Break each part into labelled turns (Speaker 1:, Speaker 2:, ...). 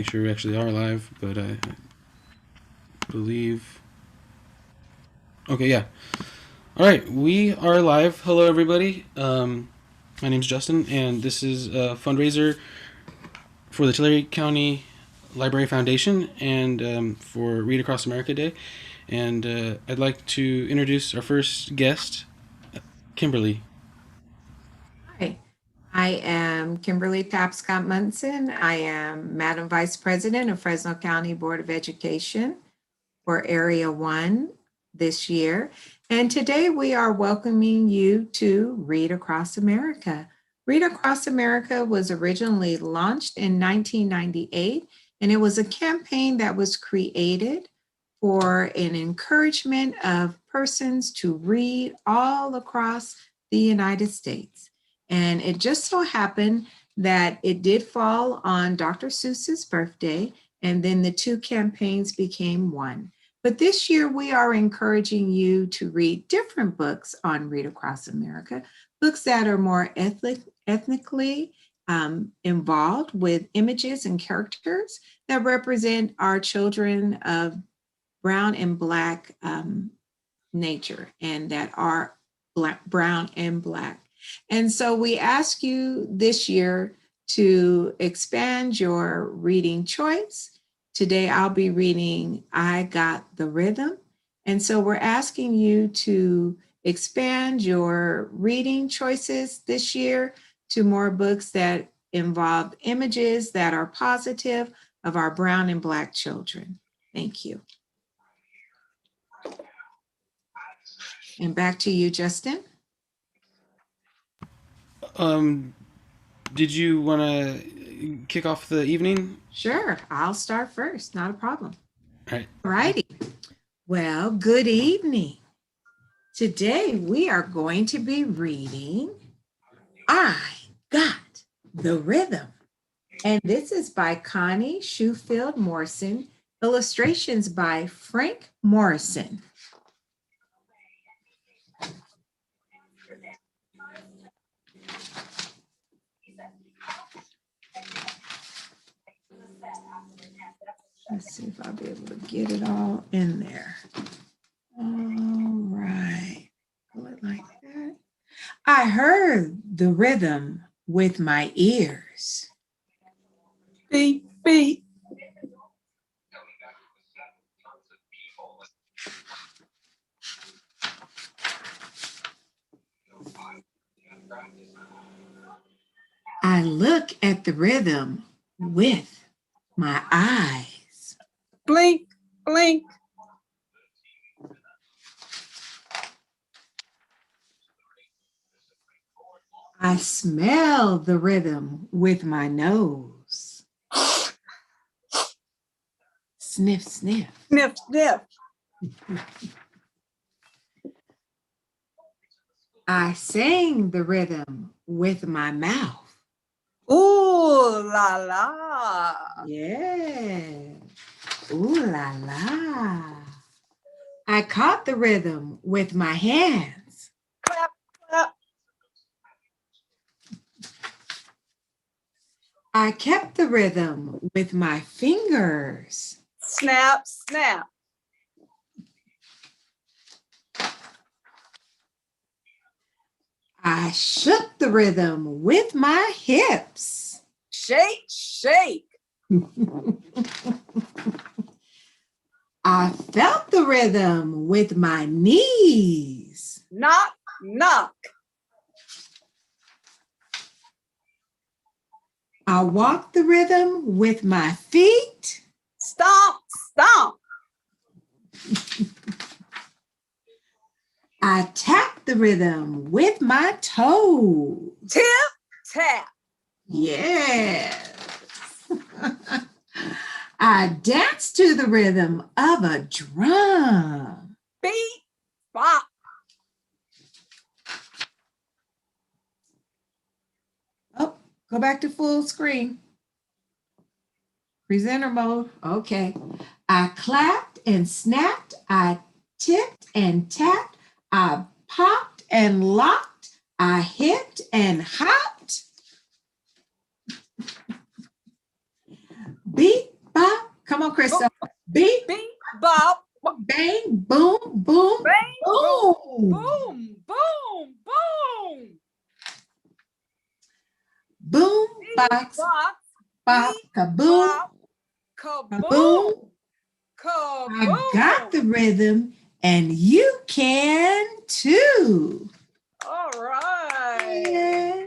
Speaker 1: Make sure we actually are live, but I believe. Okay, yeah. All right, we are live. Hello, everybody. My name's Justin, and this is a fundraiser for the Tulare County Library Foundation and for Read Across America Day. And I'd like to introduce our first guest, Kimberly.
Speaker 2: Hi, I am Kimberly Tapscott Munson. I am Madam Vice President of Fresno County Board of Education for Area 1 this year. And today we are welcoming you to Read Across America. Read Across America was originally launched in 1998, and it was a campaign that was created for an encouragement of persons to read all across the United States. And it just so happened that it did fall on Dr. Seuss's birthday, and then the two campaigns became one. But this year, we are encouraging you to read different books on Read Across America, books that are more ethnically involved with images and characters that represent our children of brown and Black nature and that are brown and Black. And so we ask you this year to expand your reading choice. Today I'll be reading I Got the Rhythm. And so we're asking you to expand your reading choices this year to more books that involve images that are positive of our brown and Black children. Thank you. And back to you, Justin.
Speaker 1: Did you want to kick off the evening?
Speaker 2: Sure, I'll start first, not a problem.
Speaker 1: All right.
Speaker 2: All righty. Well, good evening. Today we are going to be reading I Got the Rhythm. And this is by Connie Shoefield Morrison, illustrations by Frank Morrison. Let's see if I'll be able to get it all in there. All right. Pull it like that. I heard the rhythm with my ears.
Speaker 3: Beep, beep.
Speaker 2: I look at the rhythm with my eyes.
Speaker 3: Blink, blink.
Speaker 2: I smell the rhythm with my nose. Sniff, sniff.
Speaker 3: Sniff, sniff.
Speaker 2: I sang the rhythm with my mouth.
Speaker 3: Ooh la la.
Speaker 2: Yeah. Ooh la la. I caught the rhythm with my hands.
Speaker 3: Clap, clap.
Speaker 2: I kept the rhythm with my fingers.
Speaker 3: Snap, snap.
Speaker 2: I shook the rhythm with my hips.
Speaker 3: Shake, shake.
Speaker 2: I felt the rhythm with my knees.
Speaker 3: Knock, knock.
Speaker 2: I walked the rhythm with my feet.
Speaker 3: Stomp, stomp.
Speaker 2: I tapped the rhythm with my toes.
Speaker 3: Tip, tap.
Speaker 2: Yes. I danced to the rhythm of a drum.
Speaker 3: Beat, bop.
Speaker 2: Oh, go back to full screen. Presenter mode. Okay. I clapped and snapped. I tipped and tapped. I popped and locked. I hipped and hopped. beep, bop. Come on, Crystal. Beep,
Speaker 3: Beep, bop,
Speaker 2: bang, boom, boom,
Speaker 3: bang, boom,
Speaker 2: boom.
Speaker 3: boom, boom, boom.
Speaker 2: Boom,
Speaker 3: Beep,
Speaker 2: box,
Speaker 3: bop,
Speaker 2: bop,
Speaker 3: beep,
Speaker 2: kaboom,
Speaker 3: bop,
Speaker 2: kaboom.
Speaker 3: kaboom,
Speaker 2: I got the
Speaker 3: kaboom.
Speaker 2: rhythm, and you can too.
Speaker 3: All right.
Speaker 2: Yeah.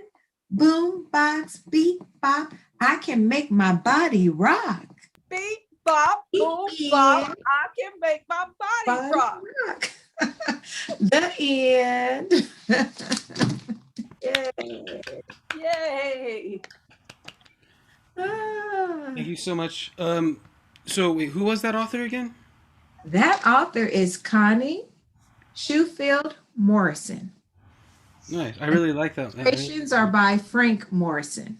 Speaker 2: Boom, box, beep, bop. I can make my body rock.
Speaker 3: Beep, bop, boom, bop.
Speaker 2: Yeah.
Speaker 3: I can make my body
Speaker 2: Body
Speaker 3: rock.
Speaker 2: rock. The end.
Speaker 3: Yay. Yay.
Speaker 2: Ah.
Speaker 1: Thank you so much. So wait, who was that author again?
Speaker 2: That author is Connie Shoefield Morrison.
Speaker 1: Nice. I really like that.
Speaker 2: Illustrations are by Frank Morrison.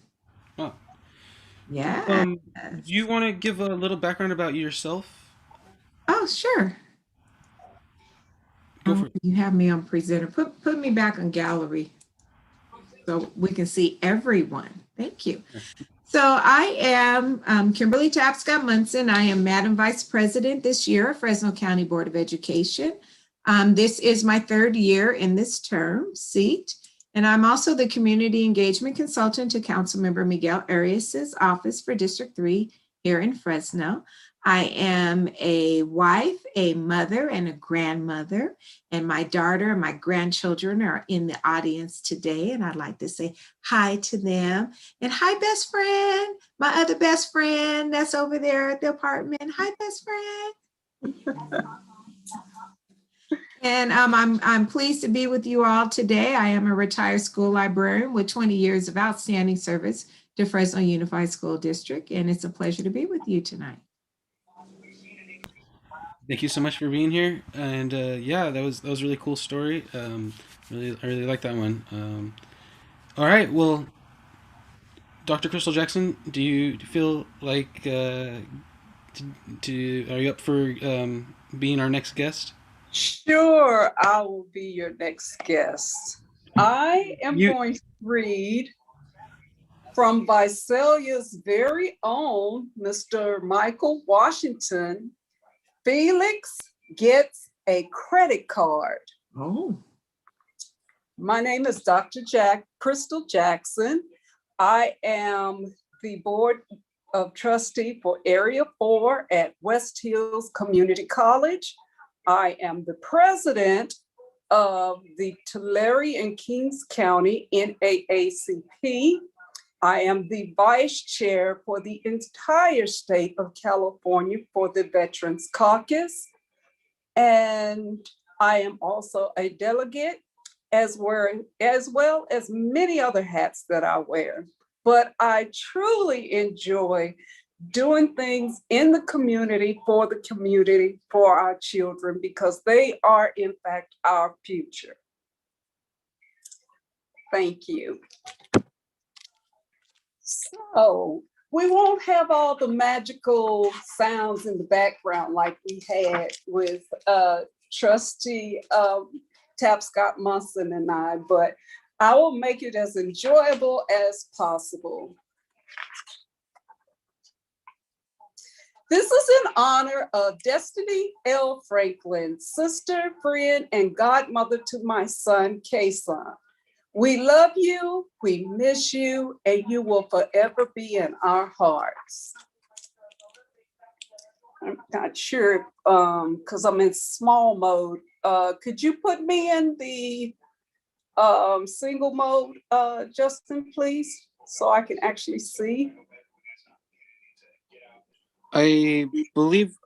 Speaker 1: Oh.
Speaker 2: Yeah.
Speaker 1: Do you want to give a little background about yourself?
Speaker 2: Oh, sure.
Speaker 1: Go for it.
Speaker 2: You have me on presenter. Put me back on gallery so we can see everyone. Thank you. So I am Kimberly Tapscott Munson. I am Madam Vice President this year of Fresno County Board of Education. This is my third year in this term seat. And I'm also the Community Engagement Consultant to Councilmember Miguel Arias's office for District 3 here in Fresno. I am a wife, a mother, and a grandmother. And my daughter and my grandchildren are in the audience today. And I'd like to say hi to them. And hi, best friend, my other best friend that's over there at the apartment. Hi, best friend. And I'm pleased to be with you all today. I am a retired school librarian with 20 years of outstanding service to Fresno Unified School District. And it's a pleasure to be with you tonight.
Speaker 1: Thank you so much for being here. And yeah, that was a really cool story. I really like that one. All right, well, Dr. Crystal Jackson, do you feel like are you up for being our next guest?
Speaker 3: Sure, I will be your next guest. I am going to read from Visalia's very own Mr. Michael Washington. Felix gets a credit card.
Speaker 2: Oh.
Speaker 3: My name is Dr. Crystal Jackson. I am the Board of Trustee for Area 4 at West Hills Community College. I am the president of the Tulare and Kings County NAACP. I am the vice chair for the entire state of California for the Veterans Caucus. And I am also a delegate as well as many other hats that I wear. But I truly enjoy doing things in the community, for our children, because they are, in fact, our future. Thank you. So we won't have all the magical sounds in the background like we had with Trustee Tapscott Munson and I, but I will make it as enjoyable as possible. This is in honor of Destiny L. Franklin, sister, friend, and godmother to my son, Kason. We love you, we miss you, and you will forever be in our hearts. I'm not sure, because I'm in small mode. Could you put me in the single mode, Justin, please, so I can actually see?
Speaker 1: I believe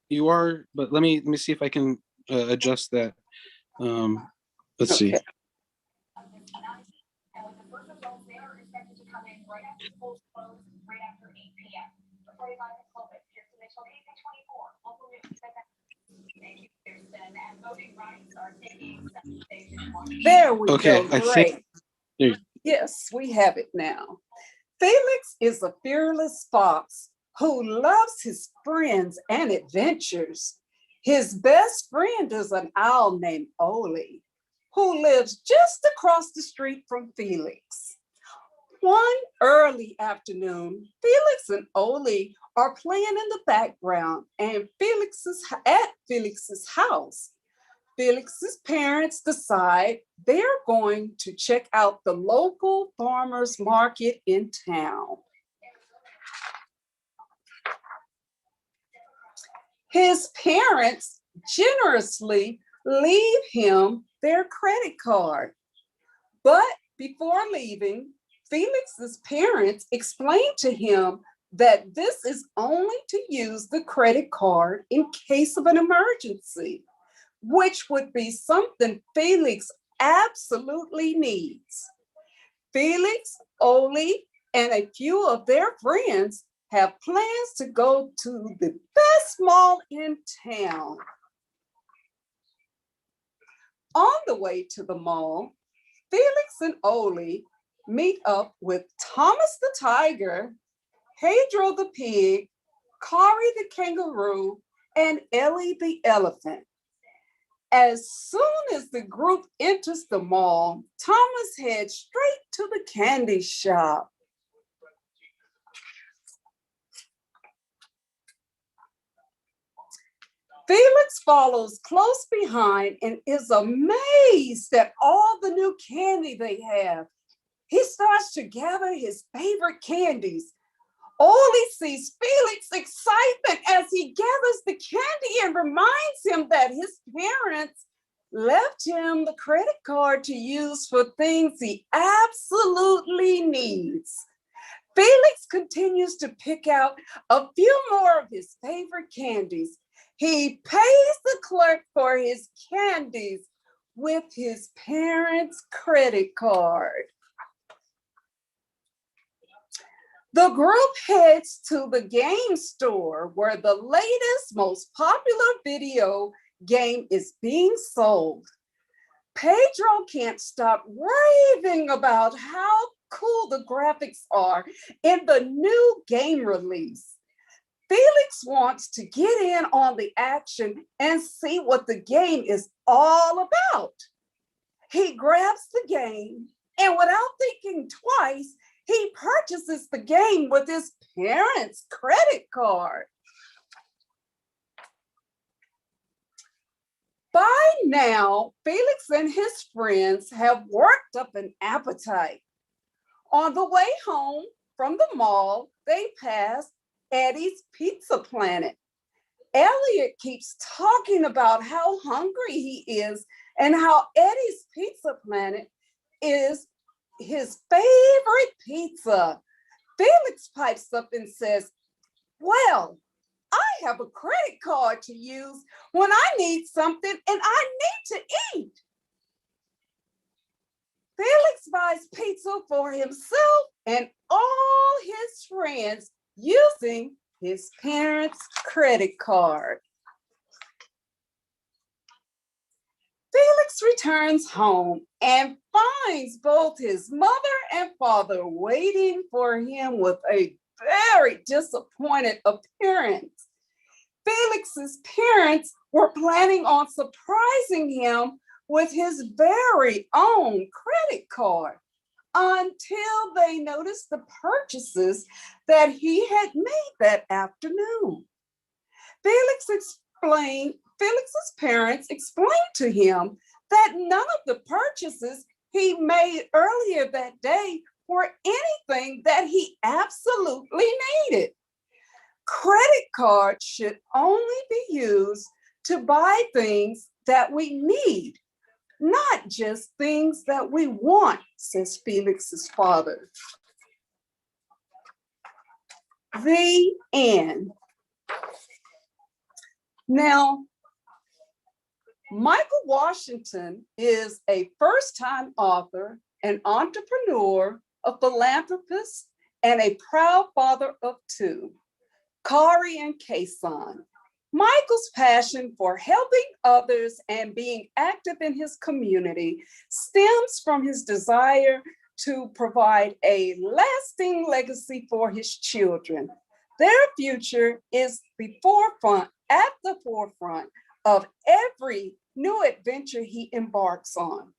Speaker 1: you are, but let me see if I can adjust that. Let's see.
Speaker 3: There we
Speaker 1: Okay,
Speaker 3: go.
Speaker 1: I
Speaker 3: Great.
Speaker 1: think.
Speaker 3: Yes, we have it now. Felix is a fearless fox who loves his friends and adventures. His best friend is an owl named Oli, who lives just across the street from Felix. One early afternoon, Felix and Oli are playing in the background and at Felix's house. Felix's parents decide they're going to check out the local farmers market in town. His parents generously leave him their credit card. But before leaving, Felix's parents explain to him that this is only to use the credit card in case of an emergency, which would be something Felix absolutely needs. Felix, Oli, and a few of their friends have plans to go to the best mall in town. On the way to the mall, Felix and Oli meet up with Thomas the tiger, Pedro the pig, Kari the kangaroo, and Ellie the elephant. As soon as the group enters the mall, Thomas heads straight to the candy shop. Felix follows close behind and is amazed at all the new candy they have. He starts to gather his favorite candies. Oli sees Felix's excitement as he gathers the candy and reminds him that his parents left him the credit card to use for things he absolutely needs. Felix continues to pick out a few more of his favorite candies. He pays the clerk for his candies with his parents' credit card. The group heads to the game store where the latest, most popular video game is being sold. Pedro can't stop raving about how cool the graphics are in the new game release. Felix wants to get in on the action and see what the game is all about. He grabs the game and without thinking twice, he purchases the game with his parents' credit card. By now, Felix and his friends have worked up an appetite. On the way home from the mall, they pass Eddie's Pizza Planet. Elliot keeps talking about how hungry he is and how Eddie's Pizza Planet is his favorite pizza. Felix pipes up and says, "Well, I have a credit card to use when I need something and I need to eat." Felix buys pizza for himself and all his friends using his parents' credit card. Felix returns home and finds both his mother and father waiting for him with a very disappointed appearance. Felix's parents were planning on surprising him with his very own credit card until they noticed the purchases that he had made that afternoon. Felix's parents explained to him that none of the purchases he made earlier that day were anything that he absolutely needed. Credit cards should only be used to buy things that we need, not just things that we want, says Felix's father. The end. Now, Michael Washington is a first-time author, an entrepreneur, a philanthropist, and a proud father of two, Kari and Kason. Michael's passion for helping others and being active in his community stems from his desire to provide a lasting legacy for his children. Their future is at the forefront of every new adventure he embarks on.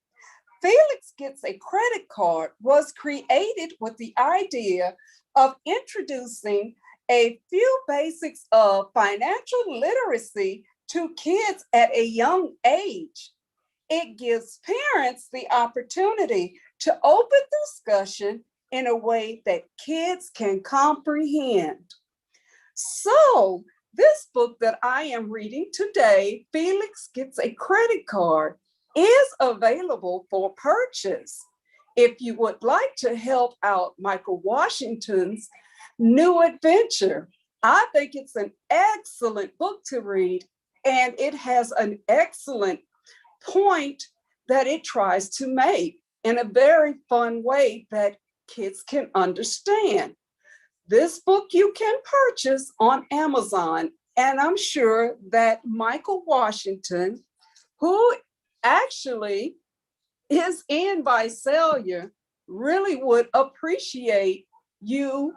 Speaker 3: Felix Gets a Credit Card was created with the idea of introducing a few basics of financial literacy to kids at a young age. It gives parents the opportunity to open discussion in a way that kids can comprehend. So, this book that I am reading today, Felix Gets a Credit Card, is available for purchase. If you would like to help out Michael Washington's new adventure, I think it's an excellent book to read, and it has an excellent point that it tries to make in a very fun way that kids can understand. This book you can purchase on Amazon, and I'm sure that Michael Washington, who actually is in Visalia, really would appreciate you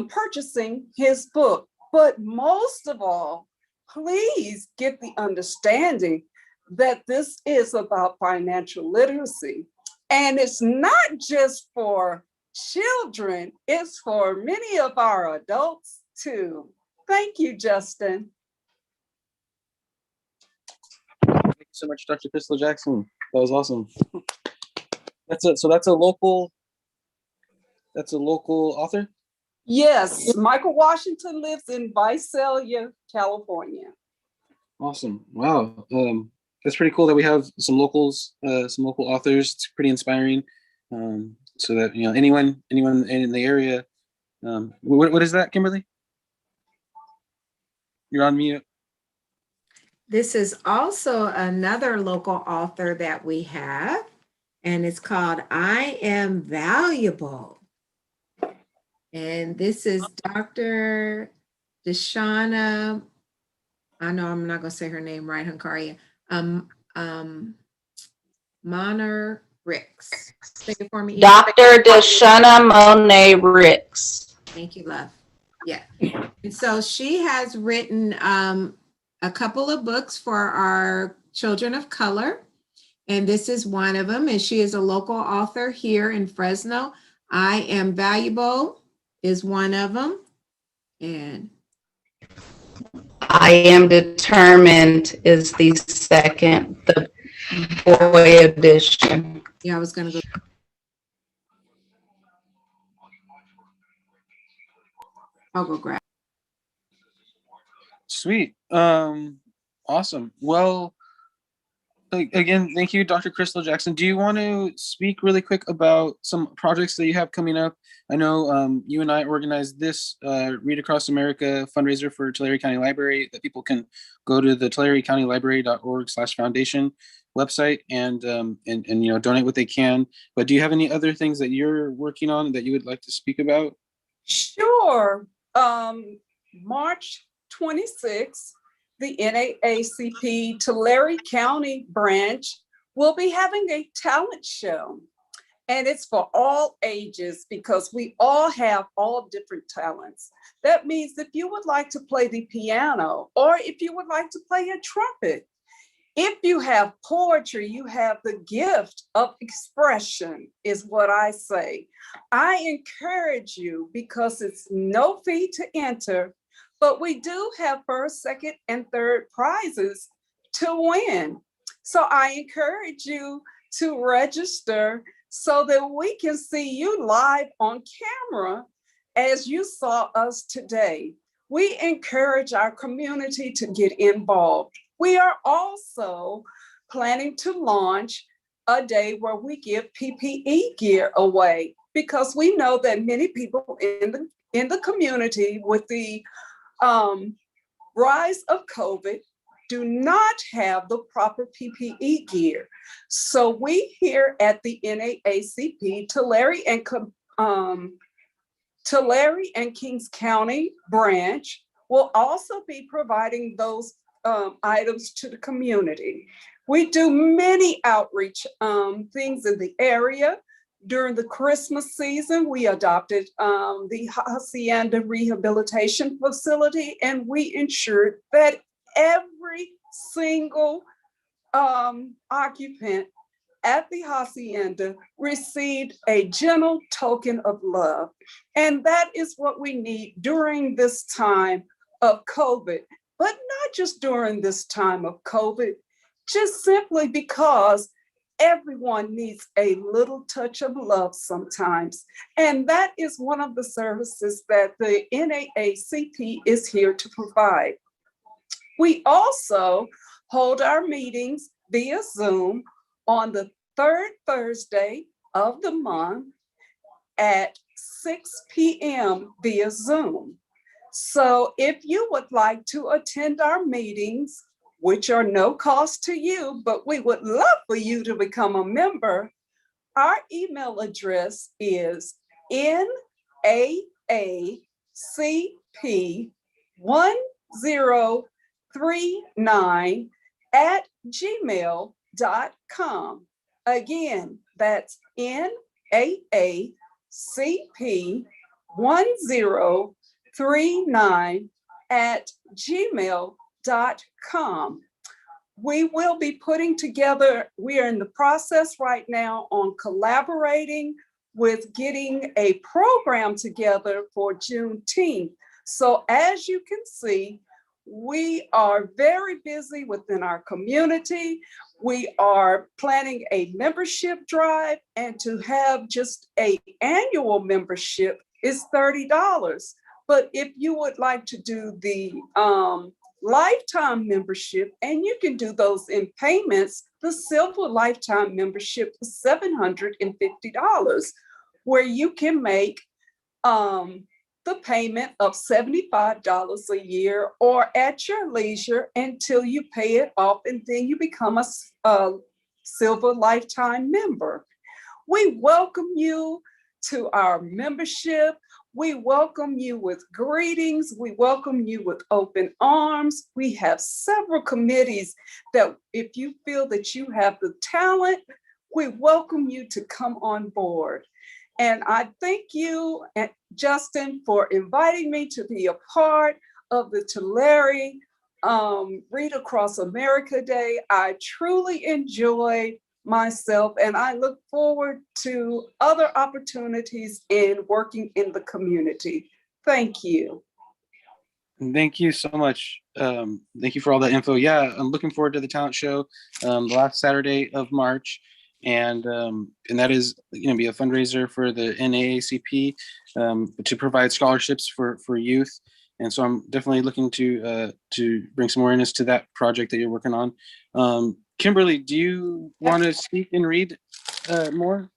Speaker 3: purchasing his book. But most of all, please get the understanding that this is about financial literacy. And it's not just for children, it's for many of our adults too. Thank you, Justin.
Speaker 1: Thank you so much, Dr. Crystal Jackson. That was awesome. That's a local author?
Speaker 3: Yes, Michael Washington lives in Visalia, California.
Speaker 1: Awesome. Wow. That's pretty cool that we have some local authors. It's pretty inspiring. So that anyone in the area. What is that, Kimberly? You're on mute.
Speaker 2: This is also another local author that we have, and it's called I Am Valuable. And this is Dr. Deshauna, I know I'm not going to say her name right, Hunkaria, Monner Ricks. Say it for me.
Speaker 4: Dr. Deshauna Monet Ricks.
Speaker 2: Thank you, love. Yeah. And so she has written a couple of books for our children of color, and this is one of them. And she is a local author here in Fresno. I Am Valuable is one of them. And
Speaker 4: I Am Determined is the second, the boy edition.
Speaker 2: yeah, I was going to go. I'll go grab.
Speaker 1: Sweet. Awesome. Well, again, thank you, Dr. Crystal Jackson. Do you want to speak really quick about some projects that you have coming up? I know you and I organized this Read Across America fundraiser for Tulare County Library that people can go to the tularecountylibrary.org/foundation website and donate what they can. But do you have any other things that you're working on that you would like to speak about?
Speaker 3: Sure. March 26th, the NAACP Tulare County branch will be having a talent show. And it's for all ages because we all have all different talents. That means if you would like to play the piano, or if you would like to play a trumpet, if you have poetry, you have the gift of expression, is what I say. I encourage you, because it's no fee to enter, but we do have first, second, and third prizes to win. So I encourage you to register so that we can see you live on camera as you saw us today. We encourage our community to get involved. We are also planning to launch a day where we give PPE gear away, because we know that many people in the community with the rise of COVID do not have the proper PPE gear. So we here at the NAACP Tulare and Kings County branch will also be providing those items to the community. We do many outreach things in the area. During the Christmas season, we adopted the Hacienda Rehabilitation Facility, and we ensured that every single occupant at the hacienda received a gentle token of love. And that is what we need during this time of COVID, but not just during this time of COVID, just simply because everyone needs a little touch of love sometimes. And that is one of the services that the NAACP is here to provide. We also hold our meetings via Zoom on the third Thursday of the month at 6 p.m. via Zoom. So if you would like to attend our meetings, which are no cost to you, but we would love for you to become a member, our email address is naacp1039@gmail.com. Again, that's naacp1039@gmail.com. We will be putting together, we are in the process right now on collaborating with getting a program together for Juneteenth. So as you can see, we are very busy within our community. We are planning a membership drive, and to have just an annual membership is $30. But if you would like to do the lifetime membership, and you can do those in payments, the silver lifetime membership is $750, where you can make the payment of $75 a year or at your leisure until you pay it off, and then you become a silver lifetime member. We welcome you to our membership. We welcome you with greetings. We welcome you with open arms. We have several committees that if you feel that you have the talent, we welcome you to come on board. And I thank you, Justin, for inviting me to be a part of the Tulare Read Across America Day. I truly enjoyed myself, and I look forward to other opportunities in working in the community. Thank you.
Speaker 1: Thank you so much. Thank you for all that info. Yeah, I'm looking forward to the talent show the last Saturday of March. And that is going to be a fundraiser for the NAACP to provide scholarships for youth. And so I'm definitely looking to bring some awareness to that project that you're working on. Kimberly, do you want to speak and read more?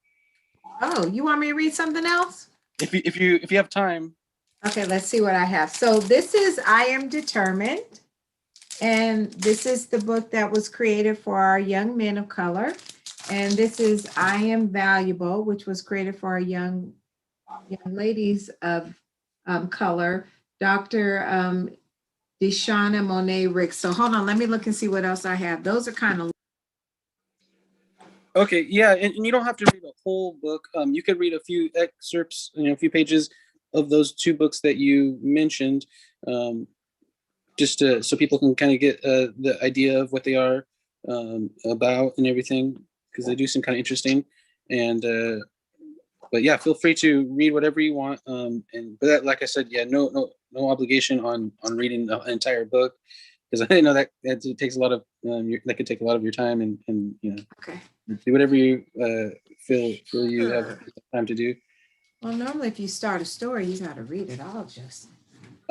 Speaker 2: Oh, you want me to read something else?
Speaker 1: If you have time.
Speaker 2: Okay, let's see what I have. So this is I Am Determined. And this is the book that was created for our young men of color. And this is I Am Valuable, which was created for our young ladies of color, Dr. Deshauna Monet Ricks. So hold on, let me look and see what else I have. Those are kind of.
Speaker 1: Okay, yeah, and you don't have to read a whole book. You could read a few excerpts, a few pages of those two books that you mentioned, just so people can kind of get the idea of what they are about and everything, because they do seem kind of interesting. And but yeah, feel free to read whatever you want. But that, like I said, yeah, no obligation on reading the entire book, because I know that takes a lot of that could take a lot of your time, and
Speaker 2: Okay.
Speaker 1: do whatever you feel you have time to do.
Speaker 2: Well, normally if you start a story, you got to read it all, Justin.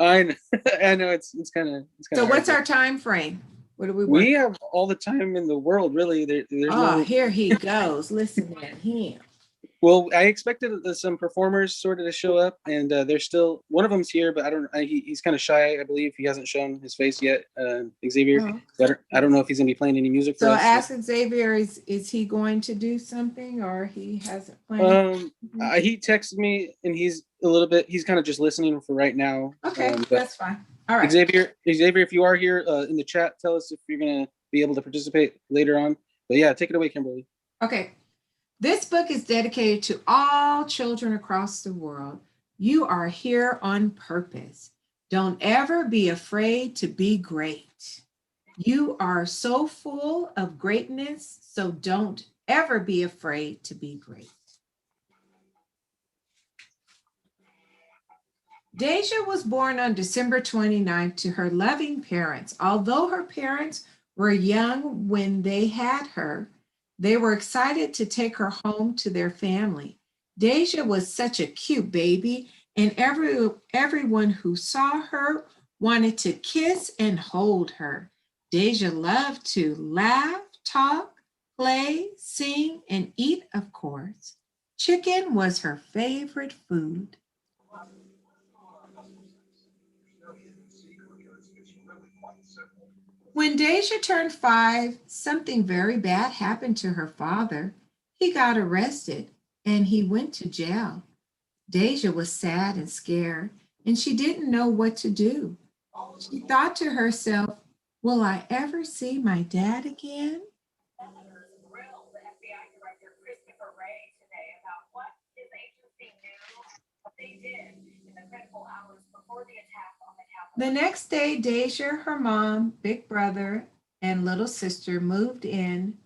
Speaker 1: I know, I know it's kind of.
Speaker 2: So what's our time frame? What do we work?
Speaker 1: We have all the time in the world, really. There's no.
Speaker 2: Here he goes. Listen at him.
Speaker 1: Well, I expected some performers sort of to show up, and they're still. One of them's here, but I don't. He's kind of shy. I believe he hasn't shown his face yet. Xavier.
Speaker 2: Oh.
Speaker 1: So I don't know if he's gonna be playing any music for
Speaker 2: So
Speaker 1: us.
Speaker 2: ask Xavier, is he going to do something, or he hasn't planned?
Speaker 1: He texted me, and he's kind of just listening for right now.
Speaker 2: Okay, that's fine. All right.
Speaker 1: Xavier, if you are here in the chat, tell us if you're gonna be able to participate later on. But yeah, take it away, Kimberly.
Speaker 2: Okay. This book is dedicated to all children across the world. You are here on purpose. Don't ever be afraid to be great. You are so full of greatness, so don't ever be afraid to be great. Deja was born on December 29th to her loving parents. Although her parents were young when they had her, they were excited to take her home to their family. Deja was such a cute baby, and everyone who saw her wanted to kiss and hold her. Deja loved to laugh, talk, play, sing, and eat, of course. Chicken was her favorite food. When Deja turned 5, something very bad happened to her father. He got arrested and he went to jail. Deja was sad and scared, and she didn't know what to do. She thought to herself, will I ever see my dad again? The next day, Deja, her mom, big brother, and little sister moved in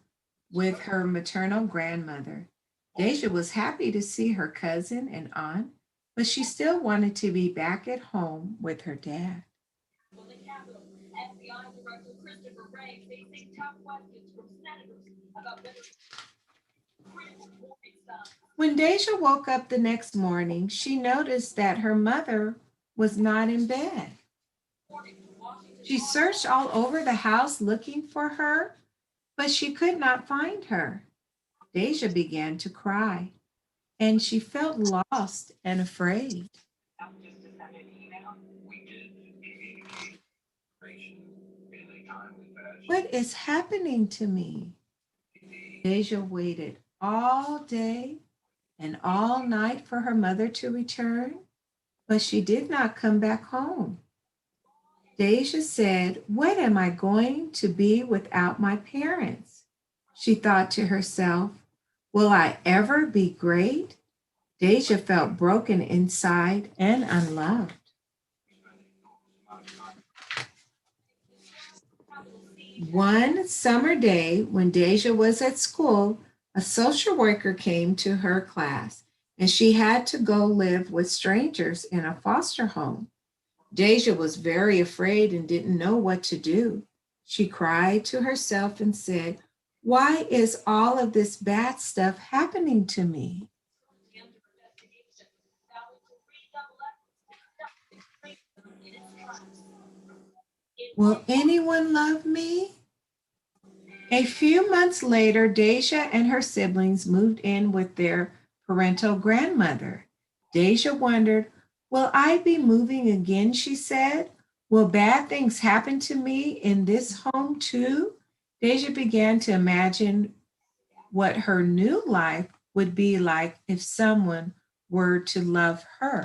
Speaker 2: with her maternal grandmother. Deja was happy to see her cousin and aunt, but she still wanted to be back at home with her dad. When Deja woke up the next morning, she noticed that her mother was not in bed. She searched all over the house looking for her, but she could not find her. Deja began to cry, and she felt lost and afraid. What is happening to me? Deja waited all day and all night for her mother to return, but she did not come back home. Deja said, what am I going to be without my parents? She thought to herself, will I ever be great? Deja felt broken inside and unloved. One summer day, when Deja was at school, a social worker came to her class, and she had to go live with strangers in a foster home. Deja was very afraid and didn't know what to do. She cried to herself and said, why is all of this bad stuff happening to me? Will anyone love me? A few months later, Deja and her siblings moved in with their parental grandmother. Deja wondered, will I be moving again, she said. Will bad things happen to me in this home too? Deja began to imagine what her new life would be like if someone were to love her.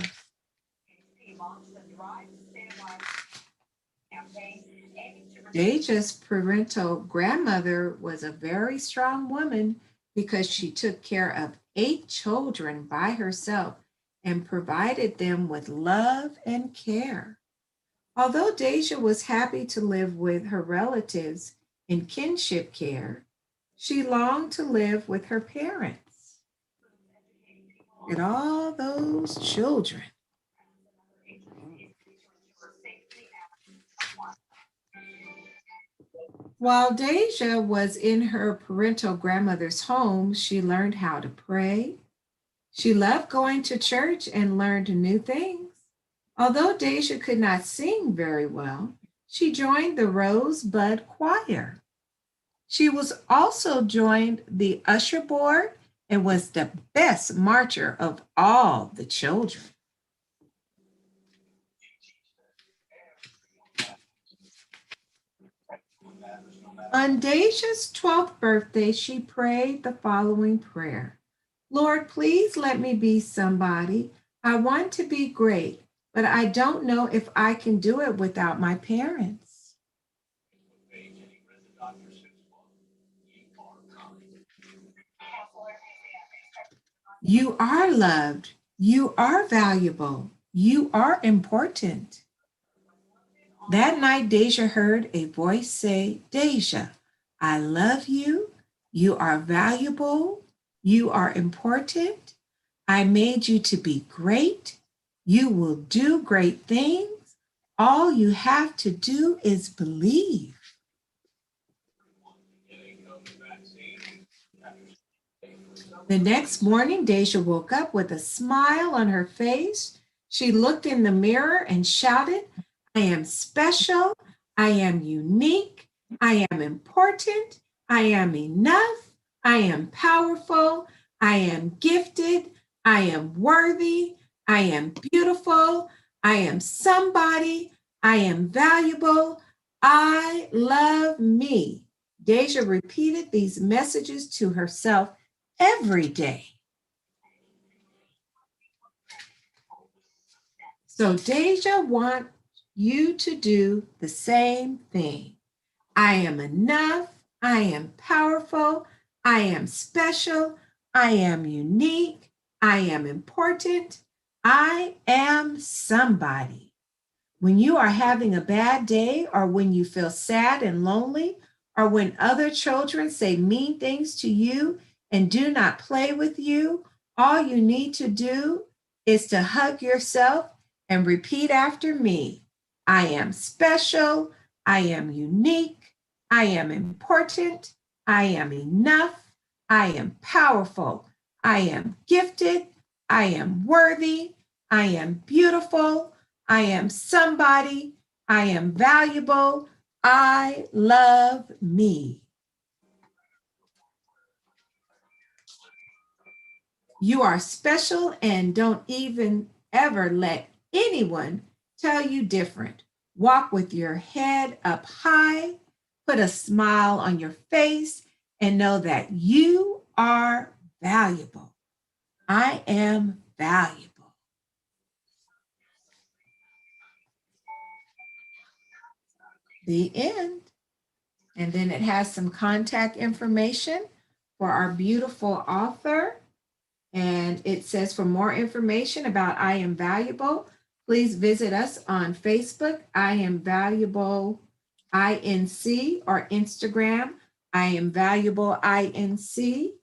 Speaker 2: Deja's parental grandmother was a very strong woman because she took care of 8 children by herself and provided them with love and care. Although Deja was happy to live with her relatives in kinship care, she longed to live with her parents. And all those children. While Deja was in her parental grandmother's home, she learned how to pray. She loved going to church and learned new things. Although Deja could not sing very well, she joined the Rosebud Choir. She was also joined the usher board and was the best marcher of all the children. On Deja's 12th birthday, she prayed the following prayer. Lord, please let me be somebody. I want to be great, but I don't know if I can do it without my parents. You are loved. You are valuable. You are important. That night, Deja heard a voice say, Deja, I love you. You are valuable. You are important. I made you to be great. You will do great things. All you have to do is believe. The next morning, Deja woke up with a smile on her face. She looked in the mirror and shouted, I am special. I am unique. I am important. I am enough. I am powerful. I am gifted. I am worthy. I am beautiful. I am somebody. I am valuable. I love me. Deja repeated these messages to herself every day. So Deja wants you to do the same thing. I am enough. I am powerful. I am special. I am unique. I am important. I am somebody. When you are having a bad day, or when you feel sad and lonely, or when other children say mean things to you and do not play with you, all you need to do is to hug yourself and repeat after me. I am special. I am unique. I am important. I am enough. I am powerful. I am gifted. I am worthy. I am beautiful. I am somebody. I am valuable. I love me. You are special, and don't even ever let anyone tell you different. Walk with your head up high, put a smile on your face, and know that you are valuable. I am valuable. The end. And then it has some contact information for our beautiful author. And it says, for more information about I Am Valuable, please visit us on Facebook, I Am Valuable INC, or Instagram, I Am Valuable INC.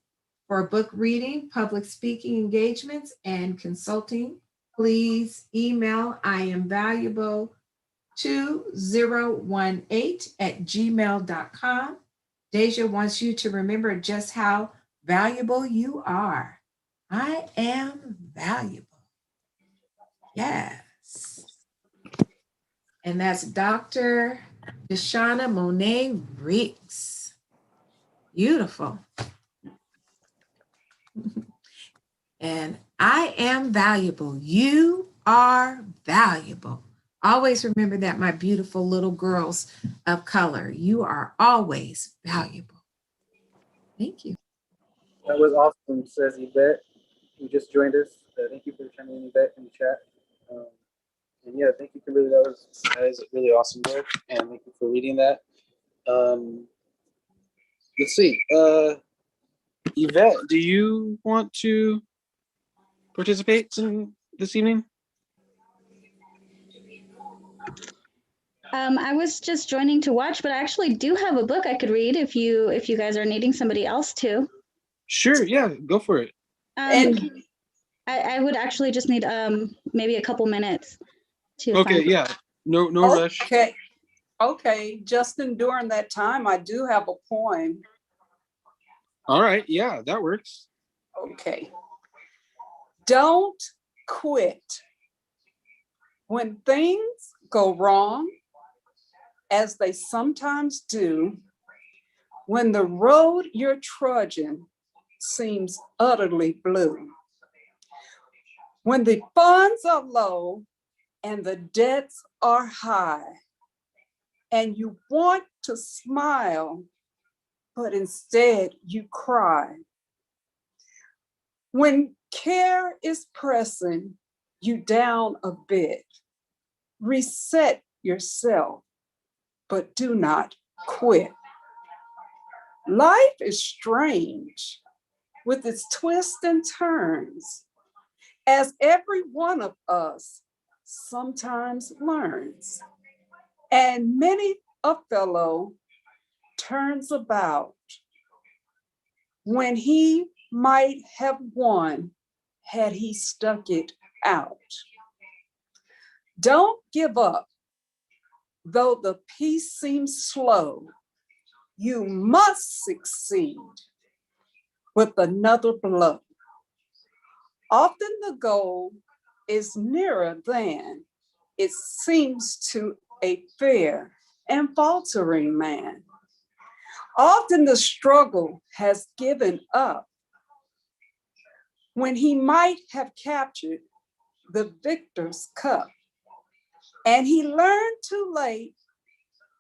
Speaker 2: For book reading, public speaking engagements, and consulting, please email iamvaluable2018@gmail.com. Deja wants you to remember just how valuable you are. I am valuable. Yes. And that's Dr. Deshauna Monet Riggs. Beautiful. And I am valuable. You are valuable. Always remember that, my beautiful little girls of color. You are always valuable. Thank you.
Speaker 5: That was awesome, says Yvette, who just joined us. Thank you for chiming in, Yvette, in the chat. And yeah, thank you, Kimberly. That is really awesome work, and thank you for reading that. Let's see. Yvette, do you want to participate this evening?
Speaker 6: I was just joining to watch, but I actually do have a book I could read if you guys are needing somebody else to.
Speaker 5: Sure, yeah, go for it.
Speaker 3: And
Speaker 6: I would actually just need maybe a couple minutes to
Speaker 5: Okay,
Speaker 6: find.
Speaker 5: yeah. No rush.
Speaker 3: Okay, Justin, during that time, I do have a poem.
Speaker 5: All right, yeah, that works.
Speaker 3: Okay. Don't quit. When things go wrong, as they sometimes do, when the road you're trudging seems utterly blue, when the funds are low and the debts are high, and you want to smile, but instead you cry. When care is pressing you down a bit, reset yourself, but do not quit. Life is strange with its twists and turns, as every one of us sometimes learns. And many a fellow turns about when he might have won had he stuck it out. Don't give up. Though the peace seems slow, you must succeed with another blow. Often the goal is nearer than it seems to a fair and faltering man. Often the struggle has given up when he might have captured the victor's cup. And he learned too late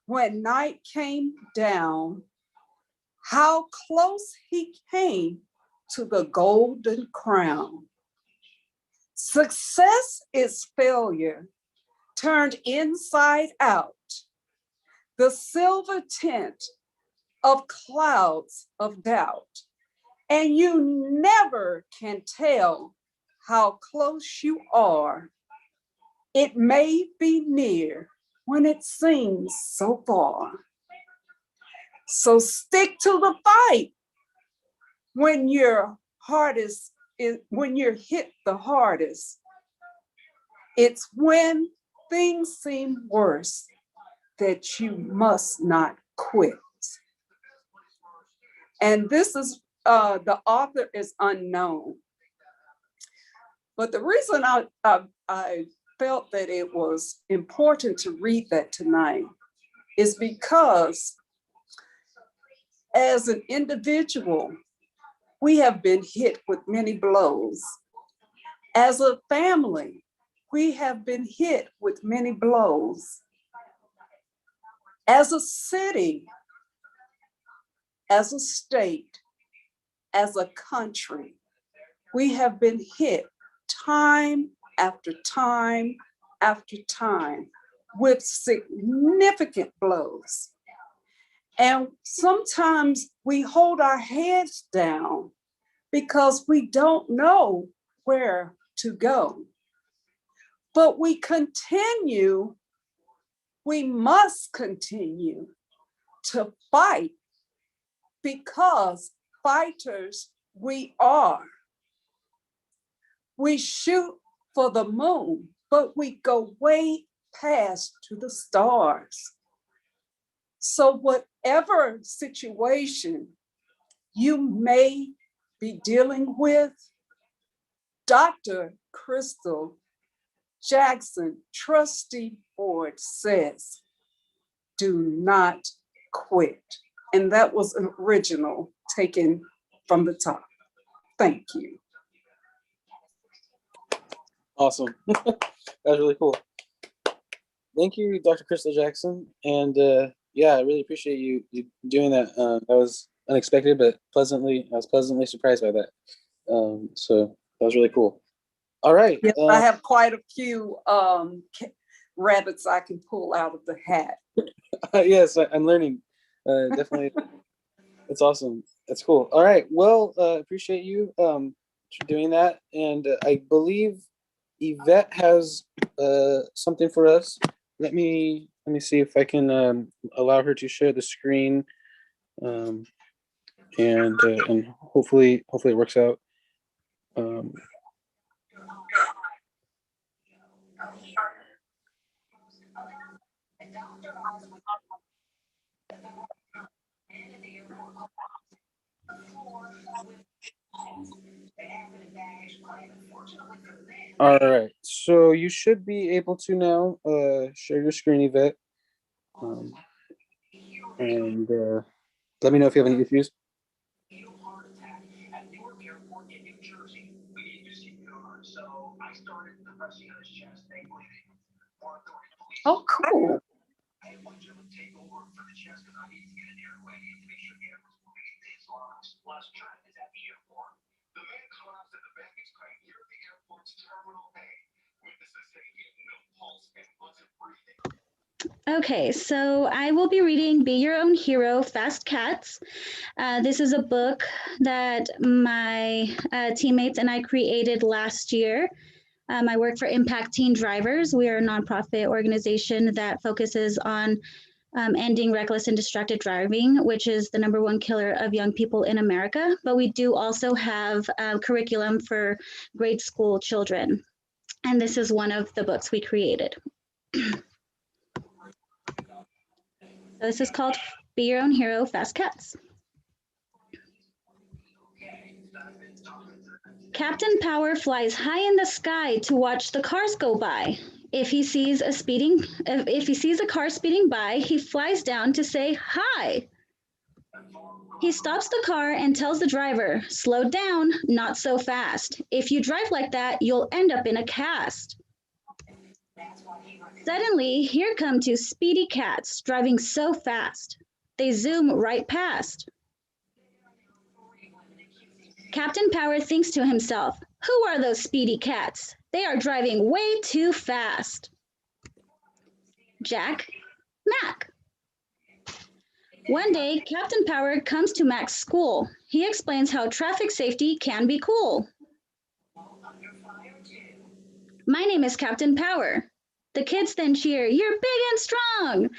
Speaker 3: when night came down how close he came to the golden crown. Success is failure turned inside out, the silver tint of clouds of doubt. And you never can tell how close you are. It may be near when it seems so far. So stick to the fight when your hardest is when you're hit the hardest. It's when things seem worse that you must not quit. And this is the author is unknown. But the reason I felt that it was important to read that tonight is because as an individual, we have been hit with many blows. As a family, we have been hit with many blows. As a city, as a state, as a country, we have been hit time after time after time with significant blows. And sometimes we hold our heads down because we don't know where to go. But we must continue to fight because fighters we are. We shoot for the moon, but we go way past to the stars. So whatever situation you may be dealing with, Dr. Crystal Jackson, trustee board says, do not quit. And that was an original taken from the top. Thank you.
Speaker 1: Awesome. That was really cool. Thank you, Dr. Crystal Jackson. And yeah, I really appreciate you doing that. That was unexpected, but I was pleasantly surprised by that. So that was really cool. All right.
Speaker 3: Yes, I have quite a few rabbits I can pull out of the hat.
Speaker 1: Yes, I'm learning. Definitely. It's awesome. That's cool. All right. Well, appreciate you for doing that. And I believe Yvette has something for us. Let me see if I can allow her to share the screen, and hopefully it works out. All right, so you should be able to now share your screen, Yvette, and let me know if you have any issues.
Speaker 3: Oh, cool.
Speaker 6: Okay, so I will be reading Be Your Own Hero, Fast Cats. This is a book that my teammates and I created last year. I work for Impact Teen Drivers. We are a nonprofit organization that focuses on ending reckless and distracted driving, which is the #1 killer of young people in America. But we do also have curriculum for grade school children. And this is one of the books we created. So this is called Be Your Own Hero, Fast Cats. Captain Power flies high in the sky to watch the cars go by. If he sees a car speeding by, he flies down to say hi. He stops the car and tells the driver, "Slow down, not so fast. If you drive like that, you'll end up in a cast." Suddenly, here come 2 speedy cats driving so fast. They zoom right past. Captain Power thinks to himself, "Who are those speedy cats? They are driving way too fast." Jack, Mack. One day, Captain Power comes to Mack's school. He explains how traffic safety can be cool. "My name is Captain Power." The kids then cheer, "You're big and strong,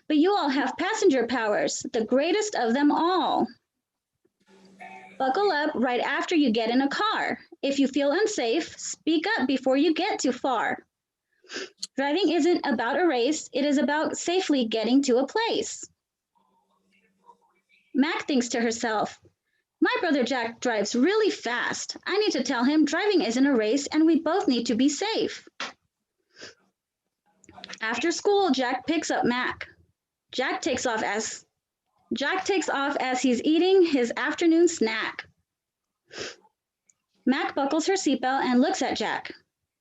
Speaker 6: but you all have passenger powers, the greatest of them all. Buckle up right after you get in a car. If you feel unsafe, speak up before you get too far. Driving isn't about a race, it is about safely getting to a place." Mack thinks to herself, "My brother Jack drives really fast. I need to tell him driving isn't a race and we both need to be safe." After school, Jack picks up Mack. Jack takes off as he's eating his afternoon snack. Mack buckles her seatbelt and looks at Jack.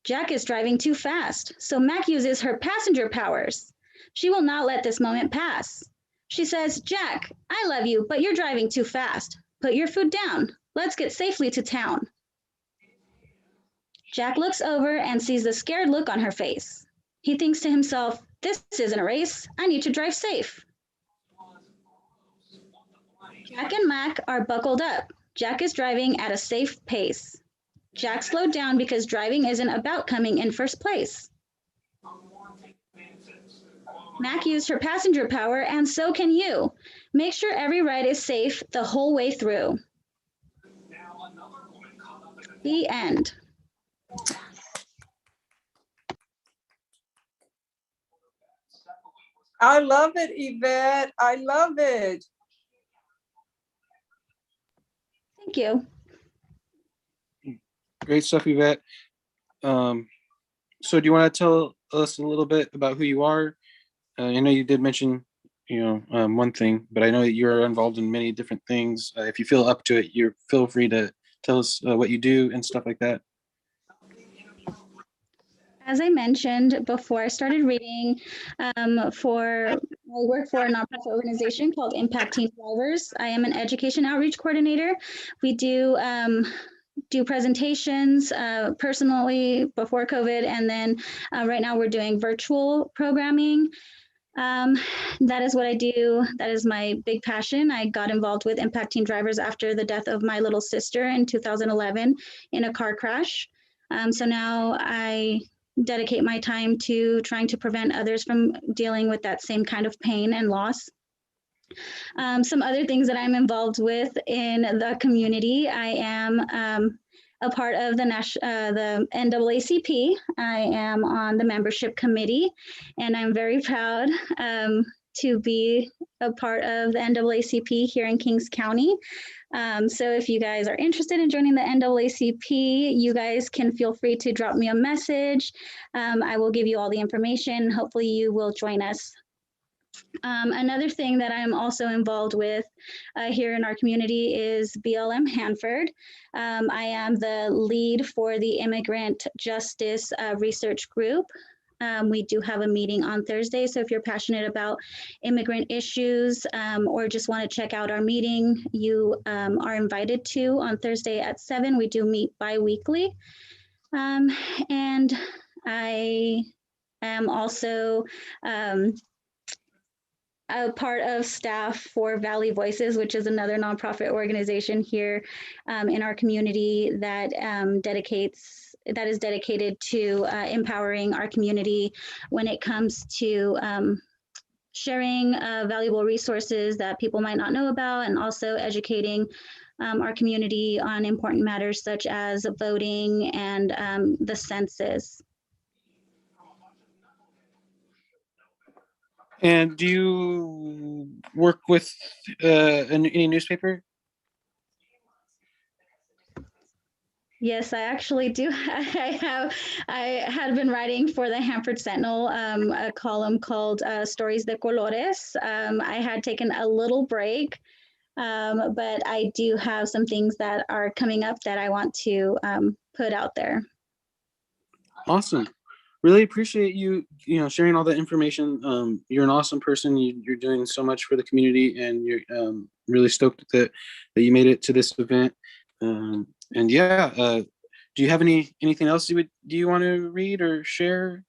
Speaker 6: Jack is driving too fast, so Mack uses her passenger powers. She will not let this moment pass. She says, "Jack, I love you, but you're driving too fast. Put your food down. Let's get safely to town." Jack looks over and sees the scared look on her face. He thinks to himself, "This isn't a race. I need to drive safe." Jack and Mack are buckled up. Jack is driving at a safe pace. Jack slowed down because driving isn't about coming in first place. Mack used her passenger power, and so can you. Make sure every ride is safe the whole way through. The end.
Speaker 3: I love it, Yvette. I love it.
Speaker 6: Thank you.
Speaker 1: Great stuff, Yvette. So do you want to tell us a little bit about who you are? I know you did mention, one thing, but I know that you're involved in many different things. If you feel up to it, you feel free to tell us what you do and stuff like that.
Speaker 6: As I mentioned before I started reading, I work for a nonprofit organization called Impact Teen Drivers. I am an education outreach coordinator. We do presentations personally before COVID, and then right now we're doing virtual programming. That is what I do. That is my big passion. I got involved with Impact Teen Drivers after the death of my little sister in 2011 in a car crash. So now I dedicate my time to trying to prevent others from dealing with that same kind of pain and loss. Some other things that I'm involved with in the community, I am a part of the NAACP. I am on the membership committee, and I'm very proud to be a part of the NAACP here in Kings County. So if you guys are interested in joining the NAACP, you guys can feel free to drop me a message. I will give you all the information. Hopefully you will join us. Another thing that I'm also involved with here in our community is BLM Hanford. I am the lead for the Immigrant Justice Research Group. We do have a meeting on Thursday, so if you're passionate about immigrant issues or just want to check out our meeting, you are invited to on Thursday at 7. We do meet bi-weekly. And I am also a part of staff for Valley Voices, which is another nonprofit organization here in our community that is dedicated to empowering our community when it comes to sharing valuable resources that people might not know about, and also educating our community on important matters such as voting and the census.
Speaker 1: And do you work with any newspaper?
Speaker 6: Yes, I actually do. I had been writing for the Hanford Sentinel, a column called Stories de Colores. I had taken a little break, but I do have some things that are coming up that I want to put out there.
Speaker 1: Awesome. Really appreciate you sharing all that information. You're an awesome person. You're doing so much for the community, and you're really stoked that you made it to this event. And yeah, do you have anything else do you want to read or share?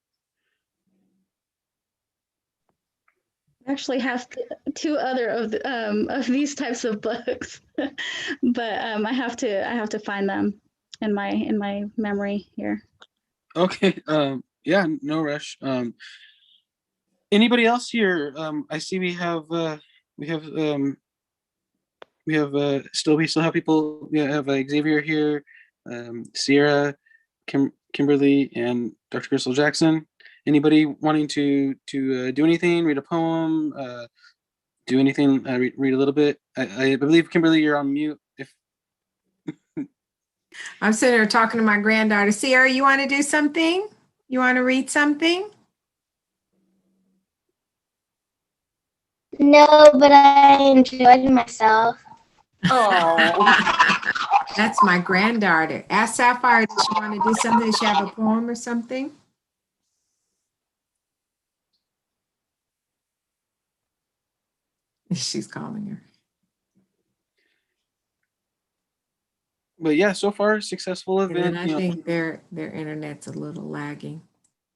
Speaker 6: I actually have two other of these types of books, but I have to find them in my memory here.
Speaker 1: Okay. Yeah, no rush. Anybody else here? I see we still have people. We have Xavier here, Sierra, Kimberly, and Dr. Crystal Jackson. Anybody wanting to do anything? Read a poem? Do anything? Read a little bit. I believe Kimberly, you're on mute. If
Speaker 2: I'm sitting here talking to my granddaughter. Sierra, you want to do something? You want to read something?
Speaker 7: No, but I enjoyed myself.
Speaker 3: Oh,
Speaker 2: That's my granddaughter. Ask Sapphire, does she want to do something? Does she have a poem or something? She's calling her.
Speaker 1: but yeah, so far successful
Speaker 2: And
Speaker 1: event.
Speaker 2: then I think their internet's a little lagging.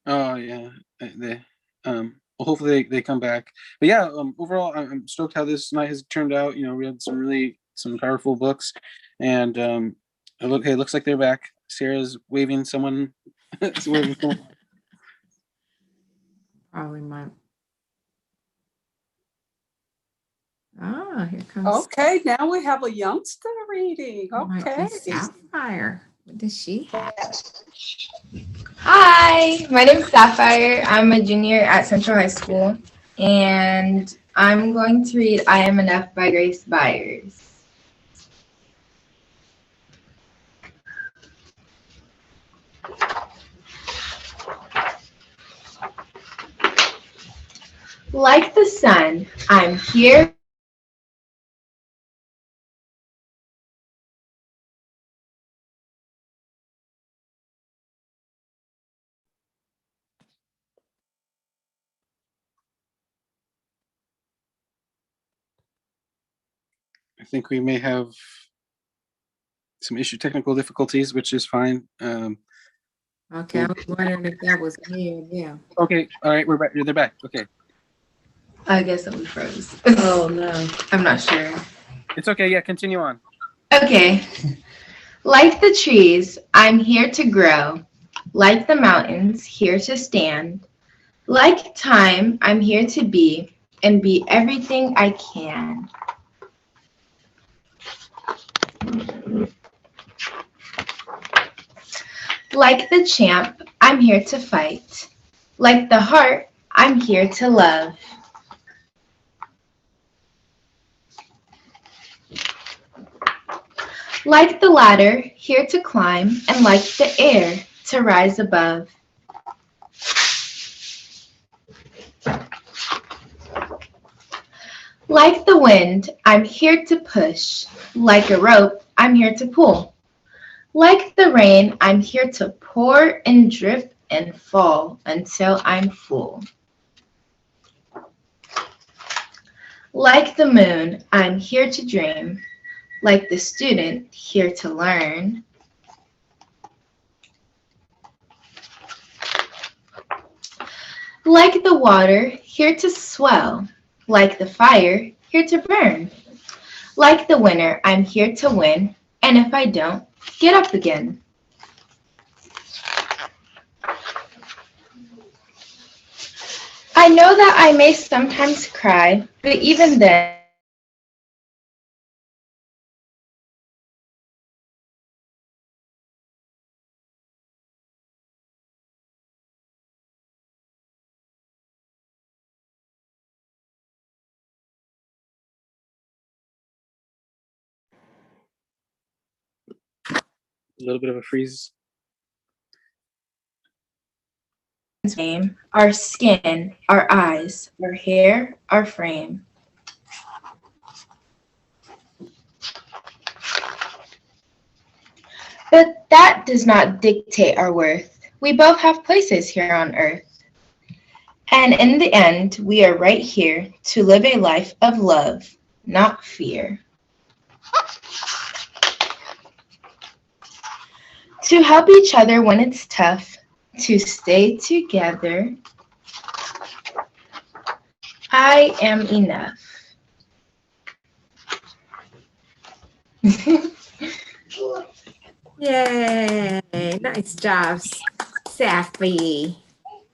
Speaker 1: Oh yeah, they well, hopefully they come back. But yeah, overall I'm stoked how this night has turned out. We had some powerful books, and it looks like they're back. Sarah's waving someone. Waving someone.
Speaker 2: Probably my. Ah, here comes.
Speaker 3: okay. Now we have a youngster reading.
Speaker 2: Might be
Speaker 3: Okay.
Speaker 2: Sapphire. What does she have?
Speaker 7: Hi, my name is Sapphire. I'm a junior at Central High School, and I'm going to read I Am Enough by Grace Byers. Like the sun, I'm here.
Speaker 1: I think we may have some technical difficulties, which is fine.
Speaker 2: Okay, I was wondering if that was me or them.
Speaker 1: Okay, all right, we're back. They're back. Okay,
Speaker 7: I guess that we froze.
Speaker 2: Oh no.
Speaker 7: I'm not sure.
Speaker 1: it's okay. Yeah, continue on.
Speaker 7: Okay. Like the trees, I'm here to grow. Like the mountains, here to stand. Like time, I'm here to be and be everything I can. Like the champ, I'm here to fight. Like the heart, I'm here to love. Like the ladder, here to climb, and like the air, to rise above. Like the wind, I'm here to push. Like a rope, I'm here to pull. Like the rain, I'm here to pour and drip and fall until I'm full. Like the moon, I'm here to dream. Like the student, here to learn. Like the water, here to swell. Like the fire, here to burn. Like the winner, I'm here to win. And if I don't, get up again. I know that I may sometimes cry, but even then,
Speaker 1: A little bit of a freeze.
Speaker 7: name, our skin, our eyes, our hair, our frame. But that does not dictate our worth. We both have places here on earth. And in the end, we are right here to live a life of love, not fear. To help each other when it's tough, to stay together. I am enough.
Speaker 2: Yay, nice job, Safi.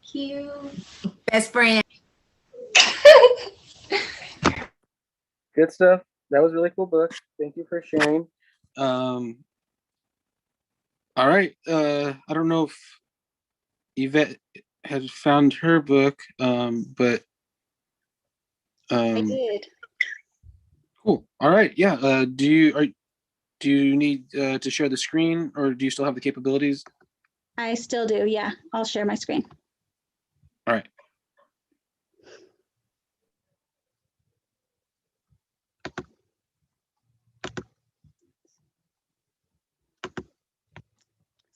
Speaker 7: Cute.
Speaker 2: Best friend.
Speaker 5: Good stuff. That was a really cool book. Thank you for sharing.
Speaker 1: All right. I don't know if Yvette had found her book, but
Speaker 6: I did.
Speaker 1: cool. All right. Yeah. Do you need to share the screen, or do you still have the capabilities?
Speaker 6: I still do. Yeah, I'll share my screen.
Speaker 1: All right.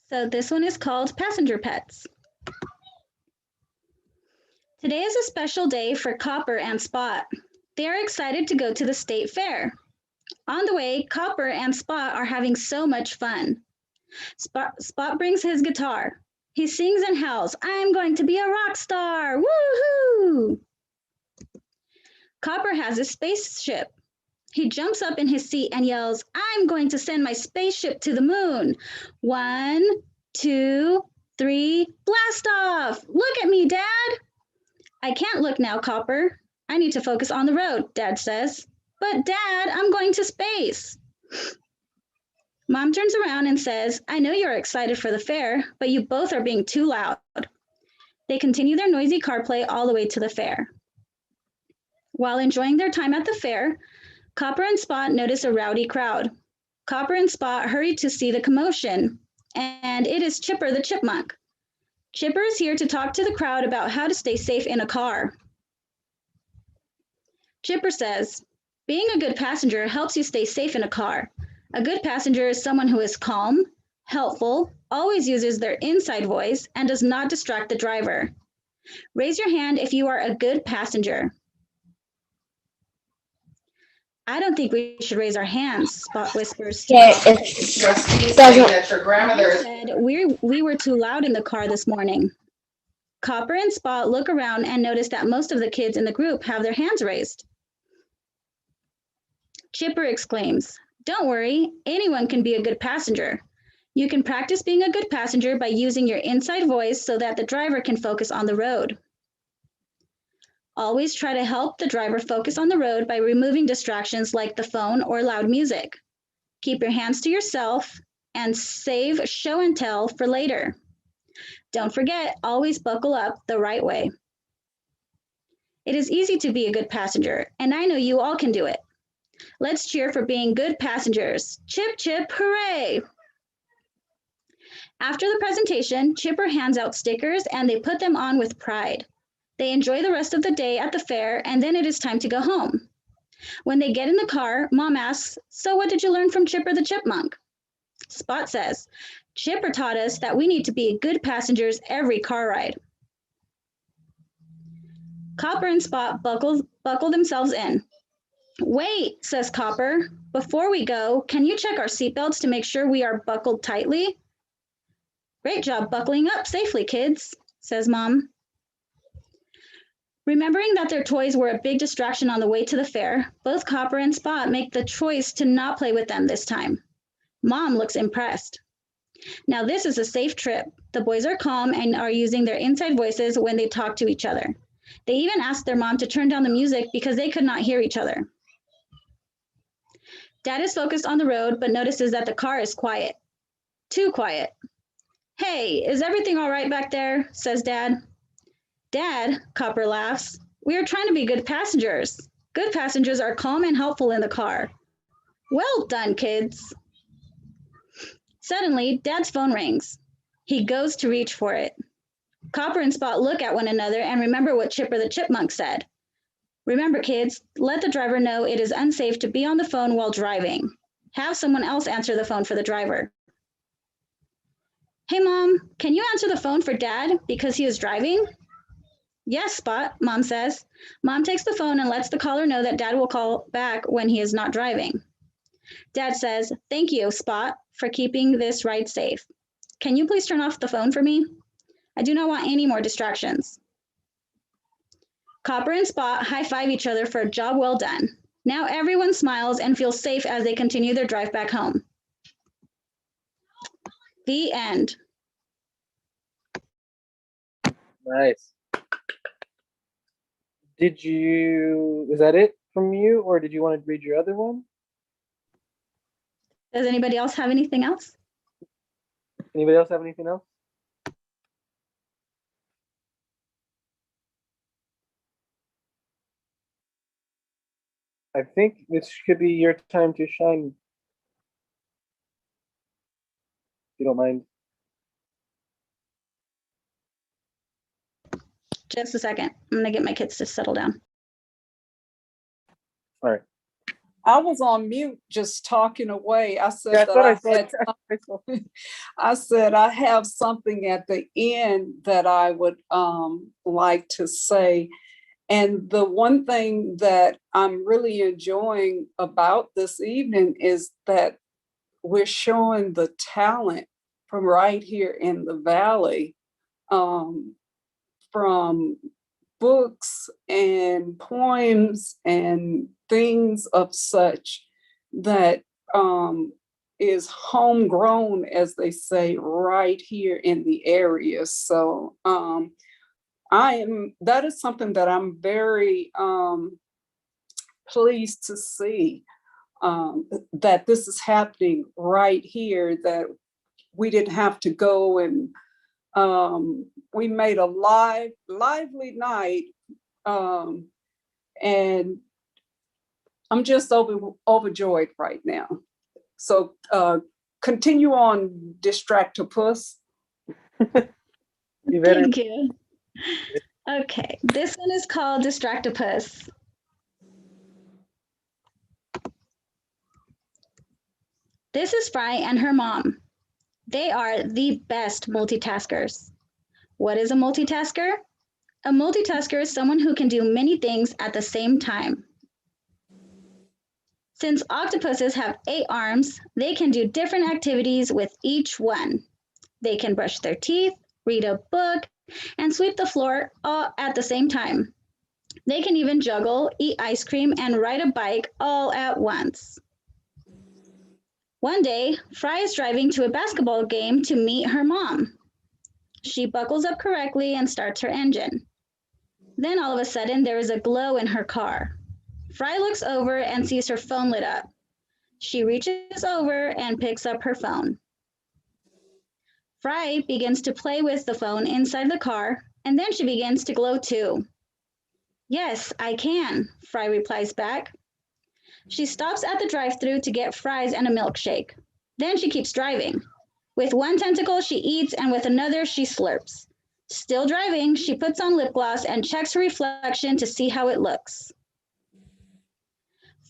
Speaker 6: So this one is called Passenger Pets. Today is a special day for Copper and Spot. They are excited to go to the state fair. On the way, Copper and Spot are having so much fun. Spot brings his guitar. He sings and howls, "I'm going to be a rock star! Woohoo!" Copper has a spaceship. He jumps up in his seat and yells, "I'm going to send my spaceship to the moon. 1, 2, 3, blast off! Look at me, Dad!" "I can't look now, Copper. I need to focus on the road," Dad says. "But Dad, I'm going to space." Mom turns around and says, "I know you're excited for the fair, but you both are being too loud." They continue their noisy car play all the way to the fair. While enjoying their time at the fair, Copper and Spot notice a rowdy crowd. Copper and Spot hurry to see the commotion, and it is Chipper the Chipmunk. Chipper is here to talk to the crowd about how to stay safe in a car. Chipper says, "Being a good passenger helps you stay safe in a car. A good passenger is someone who is calm, helpful, always uses their inside voice, and does not distract the driver. Raise your hand if you are a good passenger." "I don't think we should raise our hands," Spot whispers.
Speaker 7: Okay, it's
Speaker 8: Trustee saying that your grandmother is
Speaker 6: Said, we were too loud in the car this morning." Copper and Spot look around and notice that most of the kids in the group have their hands raised. Chipper exclaims, "Don't worry, anyone can be a good passenger. You can practice being a good passenger by using your inside voice so that the driver can focus on the road. Always try to help the driver focus on the road by removing distractions like the phone or loud music. Keep your hands to yourself and save show and tell for later. Don't forget, always buckle up the right way. It is easy to be a good passenger, and I know you all can do it. Let's cheer for being good passengers. Chip, chip, hooray!" After the presentation, Chipper hands out stickers and they put them on with pride. They enjoy the rest of the day at the fair, and then it is time to go home. When they get in the car, Mom asks, "So what did you learn from Chipper the Chipmunk?" Spot says, "Chipper taught us that we need to be good passengers every car ride." Copper and Spot buckle themselves in. "Wait," says Copper. "Before we go, can you check our seatbelts to make sure we are buckled tightly?" "Great job buckling up safely, kids," says Mom. Remembering that their toys were a big distraction on the way to the fair, both Copper and Spot make the choice to not play with them this time. Mom looks impressed. Now this is a safe trip. The boys are calm and are using their inside voices when they talk to each other. They even asked their mom to turn down the music because they could not hear each other. Dad is focused on the road, but notices that the car is quiet. Too quiet. "Hey, is everything all right back there?" says Dad. "Dad," Copper laughs, "we are trying to be good passengers. Good passengers are calm and helpful in the car." "Well done, kids." Suddenly, Dad's phone rings. He goes to reach for it. Copper and Spot look at one another and remember what Chipper the Chipmunk said. "Remember, kids, let the driver know it is unsafe to be on the phone while driving. Have someone else answer the phone for the driver." "Hey, Mom, can you answer the phone for Dad because he is driving?" "Yes, Spot," Mom says. Mom takes the phone and lets the caller know that Dad will call back when he is not driving. Dad says, "Thank you, Spot, for keeping this ride safe. Can you please turn off the phone for me? I do not want any more distractions." Copper and Spot high-five each other for a job well done. Now everyone smiles and feels safe as they continue their drive back home. The end.
Speaker 5: Nice. Is that it from you, or did you want to read your other one?
Speaker 6: Does anybody else have anything else?
Speaker 5: Anybody else have anything else? I think this could be your time to shine. If you don't mind.
Speaker 6: Just a second. I'm going to get my kids to settle down.
Speaker 5: All right.
Speaker 3: I was on mute just talking away. I said
Speaker 5: Yeah, I
Speaker 3: that
Speaker 5: thought
Speaker 3: I
Speaker 5: I saw
Speaker 3: had something. I said I have something at the end that I would like to say. And the one thing that I'm really enjoying about this evening is that we're showing the talent from right here in the Valley, from books and poems and things of such that is homegrown, as they say, right here in the area. So that is something that I'm very pleased to see, that this is happening right here, that we didn't have to go and we made a lively night, and I'm just overjoyed right now. So continue on, Distractopus.
Speaker 5: You better.
Speaker 6: Thank you. Okay, this one is called Distractopus. This is Fry and her mom. They are the best multitaskers. What is a multitasker? A multitasker is someone who can do many things at the same time. Since octopuses have 8 arms, they can do different activities with each one. They can brush their teeth, read a book, and sweep the floor all at the same time. They can even juggle, eat ice cream, and ride a bike all at once. One day, Fry is driving to a basketball game to meet her mom. She buckles up correctly and starts her engine. Then all of a sudden, there is a glow in her car. Fry looks over and sees her phone lit up. She reaches over and picks up her phone. Fry begins to play with the phone inside the car, and then she begins to glow too. "Yes, I can," Fry replies back. She stops at the drive-thru to get fries and a milkshake. Then she keeps driving. With one tentacle, she eats, and with another, she slurps. Still driving, she puts on lip gloss and checks her reflection to see how it looks.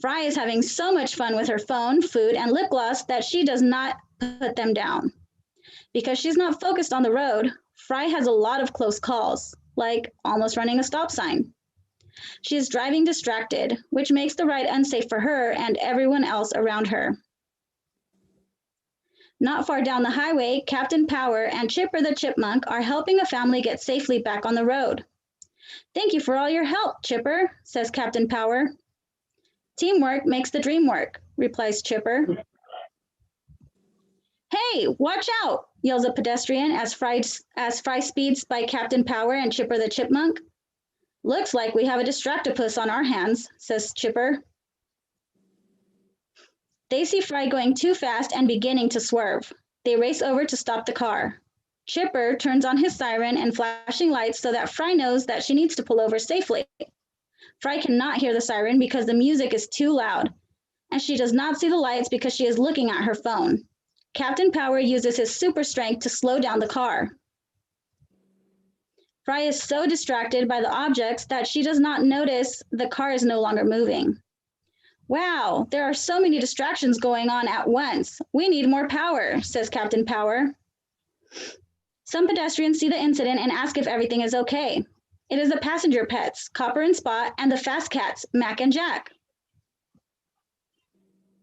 Speaker 6: Fry is having so much fun with her phone, food, and lip gloss that she does not put them down. Because she's not focused on the road, Fry has a lot of close calls, like almost running a stop sign. She is driving distracted, which makes the ride unsafe for her and everyone else around her. Not far down the highway, Captain Power and Chipper the Chipmunk are helping a family get safely back on the road. "Thank you for all your help, Chipper," says Captain Power. "Teamwork makes the dream work," replies Chipper. "Hey, watch out," yells a pedestrian as Fry speeds by Captain Power and Chipper the Chipmunk. Looks like we have a distractopus on our hands, says Chipper. They see Fry going too fast and beginning to swerve. They race over to stop the car. Chipper turns on his siren and flashing lights so that Fry knows that she needs to pull over safely. Fry cannot hear the siren because the music is too loud, and she does not see the lights because she is looking at her phone. Captain Power uses his super strength to slow down the car. Fry is so distracted by the objects that she does not notice the car is no longer moving. Wow, there are so many distractions going on at once. We need more power, says Captain Power. Some pedestrians see the incident and ask if everything is okay. It is the passenger pets, Copper and Spot, and the fast cats, Mack and Jack.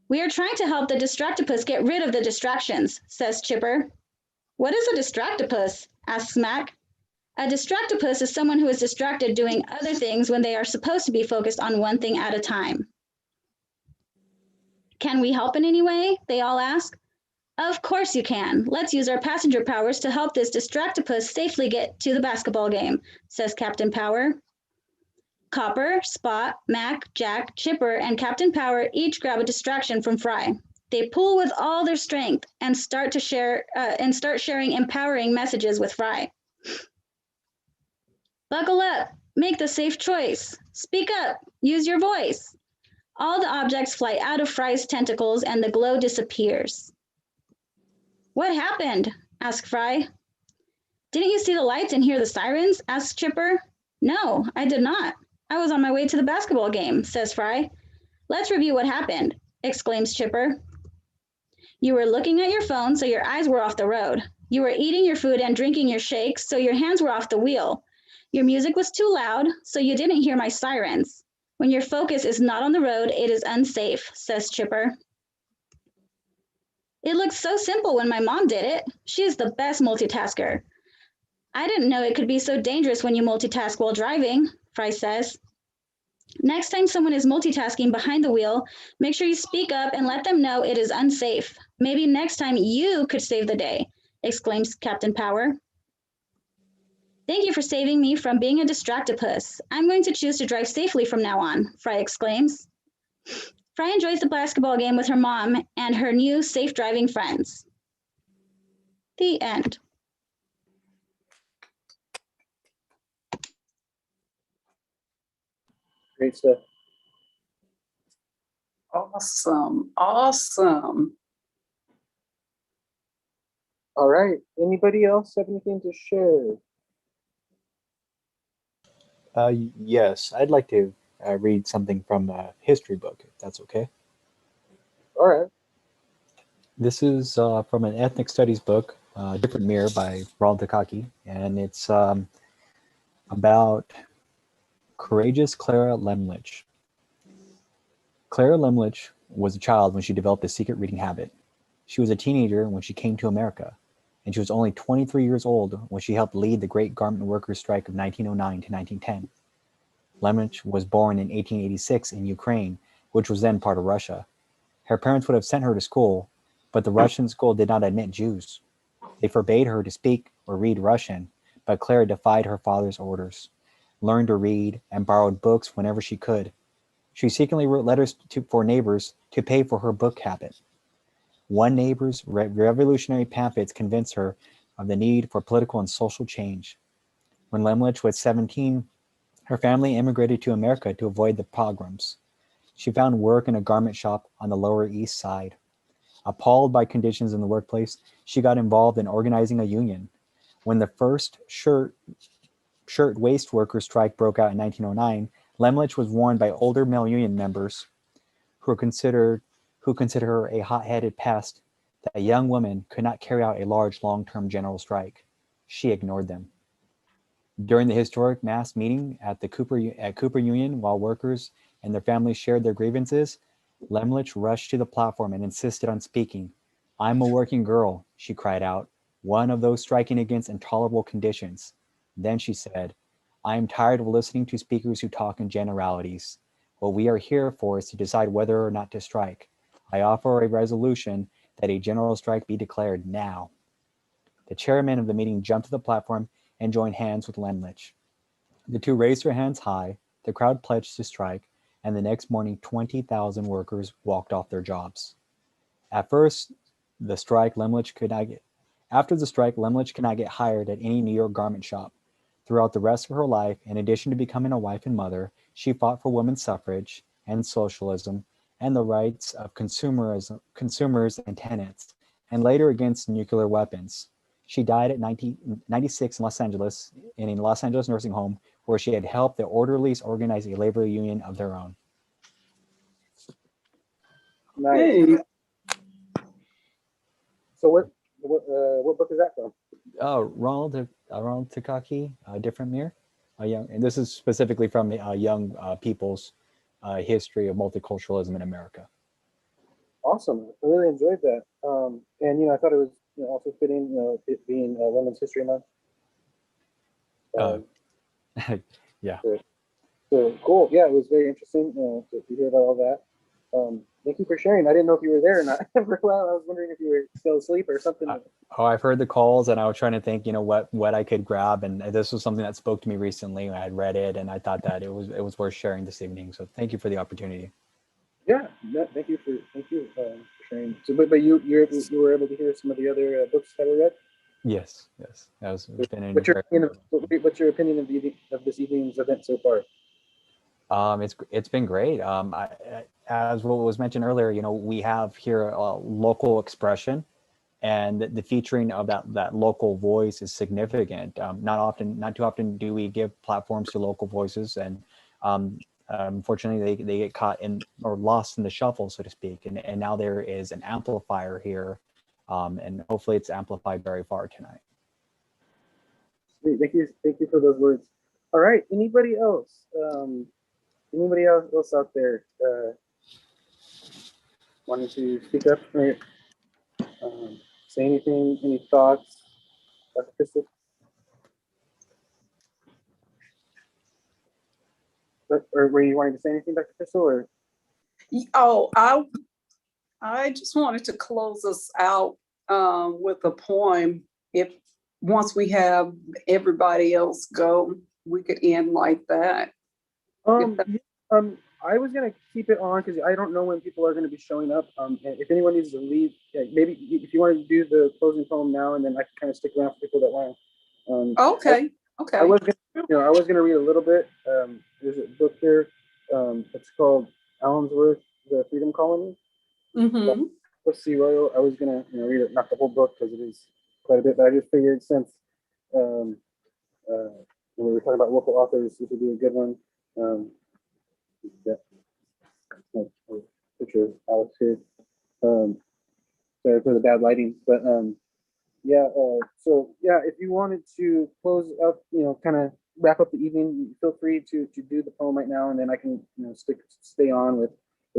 Speaker 6: We are trying to help the distractopus get rid of the distractions, says Chipper. What is a distractopus? Asks Mack. A distractopus is someone who is distracted doing other things when they are supposed to be focused on one thing at a time. Can we help in any way? They all ask. Of course you can. Let's use our passenger powers to help this distractopus safely get to the basketball game, says Captain Power. Copper, Spot, Mack, Jack, Chipper, and Captain Power each grab a distraction from Fry. They pull with all their strength and start sharing empowering messages with Fry. Buckle up, make the safe choice. Speak up, use your voice. All the objects fly out of Fry's tentacles and the glow disappears. What happened? Asked Fry. Didn't you see the lights and hear the sirens? Asked Chipper. No, I did not. I was on my way to the basketball game, says Fry. Let's review what happened, exclaims Chipper. You were looking at your phone, so your eyes were off the road. You were eating your food and drinking your shakes, so your hands were off the wheel. Your music was too loud, so you didn't hear my sirens. When your focus is not on the road, it is unsafe, says Chipper. It looked so simple when my mom did it. She is the best multitasker. I didn't know it could be so dangerous when you multitask while driving, Fry says. Next time someone is multitasking behind the wheel, make sure you speak up and let them know it is unsafe. Maybe next time you could save the day, exclaims Captain Power. Thank you for saving me from being a distractopus. I'm going to choose to drive safely from now on, Fry exclaims. Fry enjoys the basketball game with her mom and her new safe driving friends. The end.
Speaker 5: Great stuff.
Speaker 3: Awesome, awesome.
Speaker 5: All right. Anybody else have anything to share?
Speaker 9: Yes, I'd like to read something from a history book, if that's okay.
Speaker 5: All right.
Speaker 9: This is from an ethnic studies book, Different Mirror by Ronald Takaki, and it's about courageous Clara Lemlich. Clara Lemlich was a child when she developed a secret reading habit. She was a teenager when she came to America, and she was only 23 years old when she helped lead the Great Garment Workers' Strike of 1909 to 1910. Lemlich was born in 1886 in Ukraine, which was then part of Russia. Her parents would have sent her to school, but the Russian school did not admit Jews. They forbade her to speak or read Russian, but Clara defied her father's orders, learned to read, and borrowed books whenever she could. She secretly wrote letters for neighbors to pay for her book habit. One neighbor's revolutionary pamphlets convinced her of the need for political and social change. When Lemlich was 17, her family immigrated to America to avoid the pogroms. She found work in a garment shop on the Lower East Side. Appalled by conditions in the workplace, she got involved in organizing a union. When the first shirt waist workers strike broke out in 1909, Lemlich was warned by older male union members who consider her a hot-headed pest that a young woman could not carry out a large long-term general strike. She ignored them. During the historic mass meeting at Cooper Union, while workers and their families shared their grievances, Lemlich rushed to the platform and insisted on speaking. "I'm a working girl," she cried out, "one of those striking against intolerable conditions." Then she said, "I am tired of listening to speakers who talk in generalities. What we are here for is to decide whether or not to strike. I offer a resolution that a general strike be declared now." The chairman of the meeting jumped to the platform and joined hands with Lemlich. The two raised their hands high, the crowd pledged to strike, and the next morning 20,000 workers walked off their jobs. At first, the strike, Lemlich could not get. After the strike, Lemlich could not get hired at any New York garment shop. Throughout the rest of her life, in addition to becoming a wife and mother, she fought for women's suffrage and socialism and the rights of consumers and tenants, and later against nuclear weapons. She died at 1996 in Los Angeles, in a Los Angeles nursing home, where she had helped the orderlies organize a labor union of their own.
Speaker 5: Nice.
Speaker 3: Hey,
Speaker 5: So what book is that from?
Speaker 9: Ronald Takaki, Different Mirror. And this is specifically from the young people's history of multiculturalism in America.
Speaker 5: Awesome. I really enjoyed that. And I thought it was also fitting, it being Women's History Month.
Speaker 9: Yeah.
Speaker 5: So cool. Yeah, it was very interesting to hear about all that. Thank you for sharing. I didn't know if you were there or not for a while. I was wondering if you were still asleep or something.
Speaker 9: I've heard the calls, and I was trying to think, what I could grab, and this was something that spoke to me recently. I had read it, and I thought that it was worth sharing this evening. So thank you for the opportunity.
Speaker 5: Yeah, thank you for sharing. So, but you were able to hear some of the other books that were read.
Speaker 9: Yes. That was been
Speaker 5: What's your opinion of this evening's event so far?
Speaker 9: It's been great. As what was mentioned earlier, we have here a local expression, and the featuring of that local voice is significant. Not too often do we give platforms to local voices, and unfortunately they get caught in or lost in the shuffle, so to speak. And now there is an amplifier here, and hopefully it's amplified very far tonight.
Speaker 5: Sweet. Thank you for those words. All right. Anybody else? Anybody else out there wanting to speak up or say anything? Any thoughts, Dr. Crystal? Or were you wanting to say anything, Dr. Crystal? Or
Speaker 3: I just wanted to close us out with a poem. If once we have everybody else go, we could end like that.
Speaker 5: I was gonna keep it on because I don't know when people are gonna be showing up. If anyone needs to leave, maybe if you wanted to do the closing poem now, and then I can kind of stick around for people that want.
Speaker 3: Okay.
Speaker 5: I was gonna read a little bit. There's a book here. It's called Allensworth, The Freedom Colony.
Speaker 3: Mm-hmm.
Speaker 5: Let's see, Royal. I was gonna read it, not the whole book because it is quite a bit, but I just figured since when we were talking about local authors, this would be a good one. Picture of Alex here. Sorry for the bad lighting, but so if you wanted to close up, kind of wrap up the evening, feel free to do the poem right now, and then I can stay on with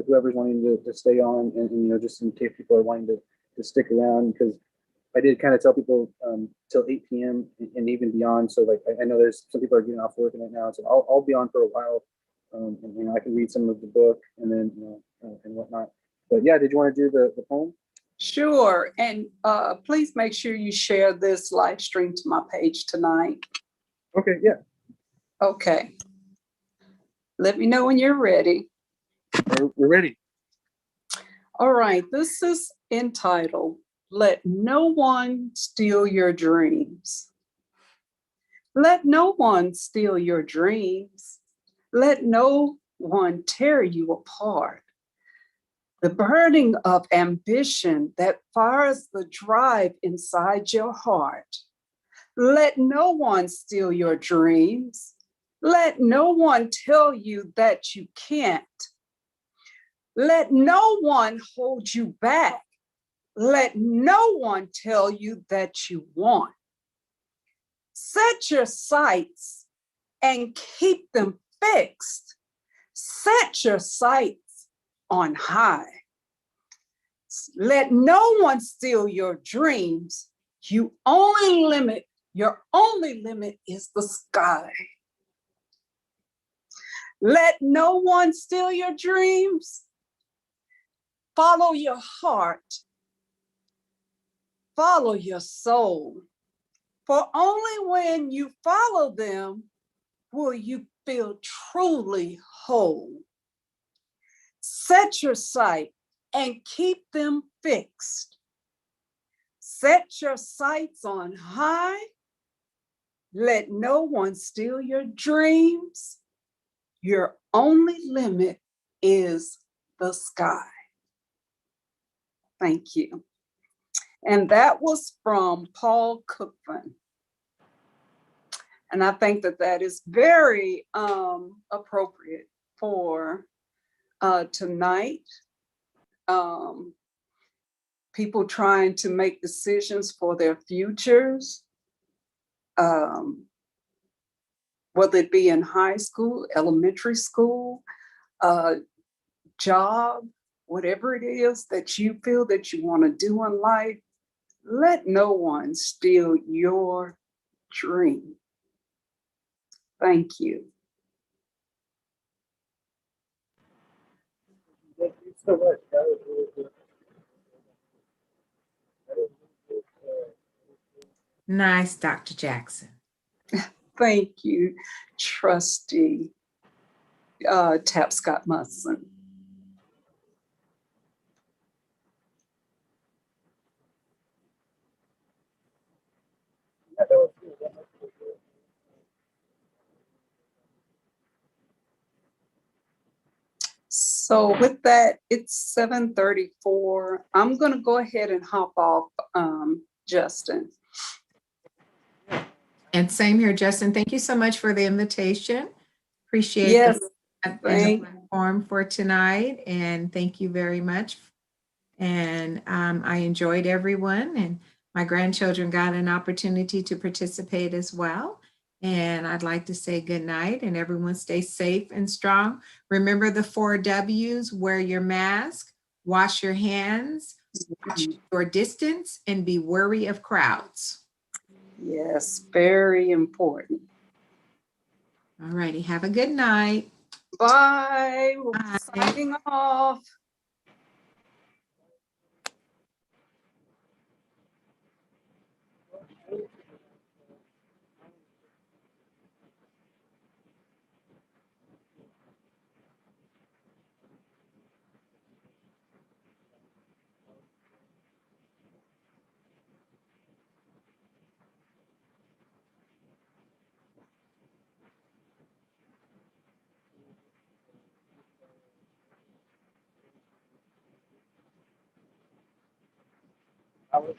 Speaker 5: whoever's wanting to stay on, and just in case people are wanting to stick around, because I did kind of tell people till 8 p.m. and even beyond. So I know there's some people are getting off work right now, so I'll be on for a while. And I can read some of the book and then and whatnot. But yeah, did you want to do the poem?
Speaker 3: Sure. And please make sure you share this live stream to my page tonight.
Speaker 5: Okay, yeah.
Speaker 3: Okay. Let me know when you're ready.
Speaker 5: We're ready.
Speaker 3: All right. This is entitled, Let No One Steal Your Dreams. Let no one steal your dreams. Let no one tear you apart. The burning of ambition that fires the drive inside your heart. Let no one steal your dreams. Let no one tell you that you can't. Let no one hold you back. Let no one tell you that you want. Set your sights and keep them fixed. Set your sights on high. Let no one steal your dreams. Your only limit is the sky. Let no one steal your dreams. Follow your heart. Follow your soul. For only when you follow them will you feel truly whole. Set your sight and keep them fixed. Set your sights on high. Let no one steal your dreams. Your only limit is the sky. Thank you. And that was from Paul Cookman. And I think that that is very appropriate for tonight. People trying to make decisions for their futures, whether it be in high school, elementary school, job, whatever it is that you feel that you want to do in life, let no one steal your dream. Thank you.
Speaker 5: Thank you so much. That was really good.
Speaker 2: Nice, Dr. Jackson.
Speaker 3: Thank you, Trustee Tapscott Munson.
Speaker 5: Yeah, that was good. That was really good.
Speaker 3: So with that, it's 7:34. I'm going to go ahead and hop off, Justin.
Speaker 2: And same here, Justin. Thank you so much for the invitation. Appreciate
Speaker 3: Yes,
Speaker 2: the
Speaker 3: thank-
Speaker 2: platform for tonight, and thank you very much. And I enjoyed everyone, and my grandchildren got an opportunity to participate as well. And I'd like to say good night, and everyone stay safe and strong. Remember the 4 W's: wear your mask, wash your hands, watch your distance, and be wary of crowds.
Speaker 3: Yes, very important.
Speaker 2: All righty, have a good night.
Speaker 3: Bye.
Speaker 2: Bye.
Speaker 3: Signing off.
Speaker 5: I was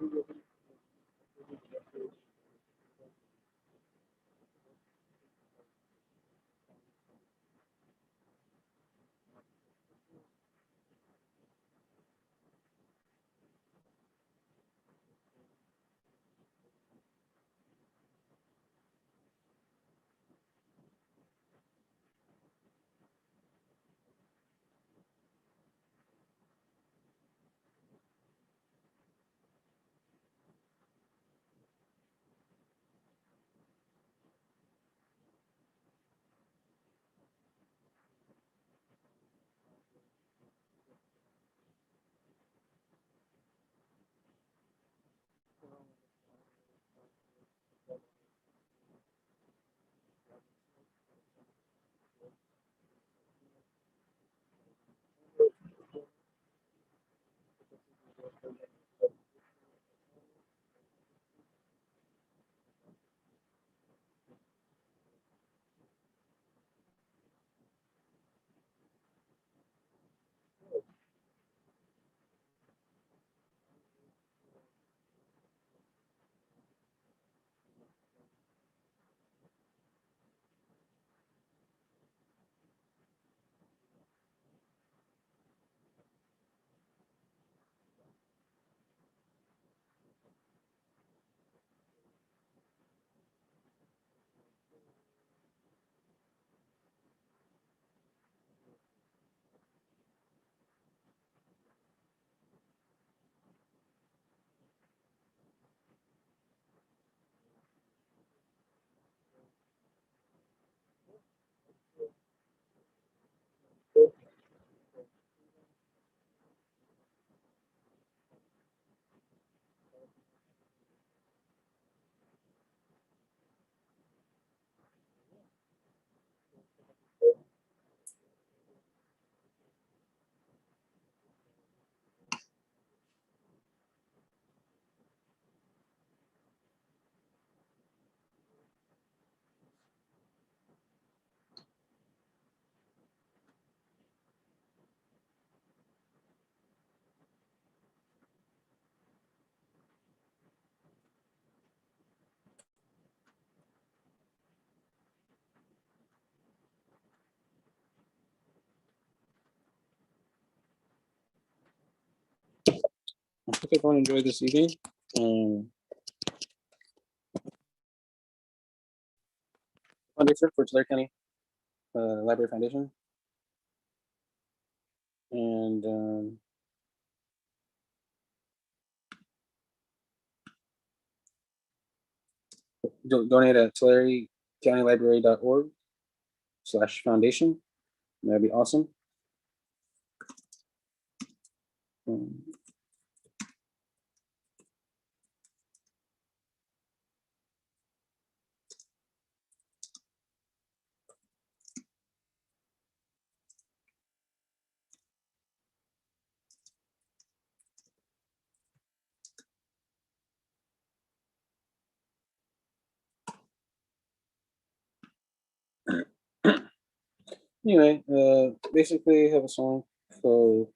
Speaker 1: I hope everyone enjoyed this evening. Fundraiser for Tulare County Library Foundation. And donate at tularecountylibrary.org/foundation. That'd be awesome. Anyway, basically have a song called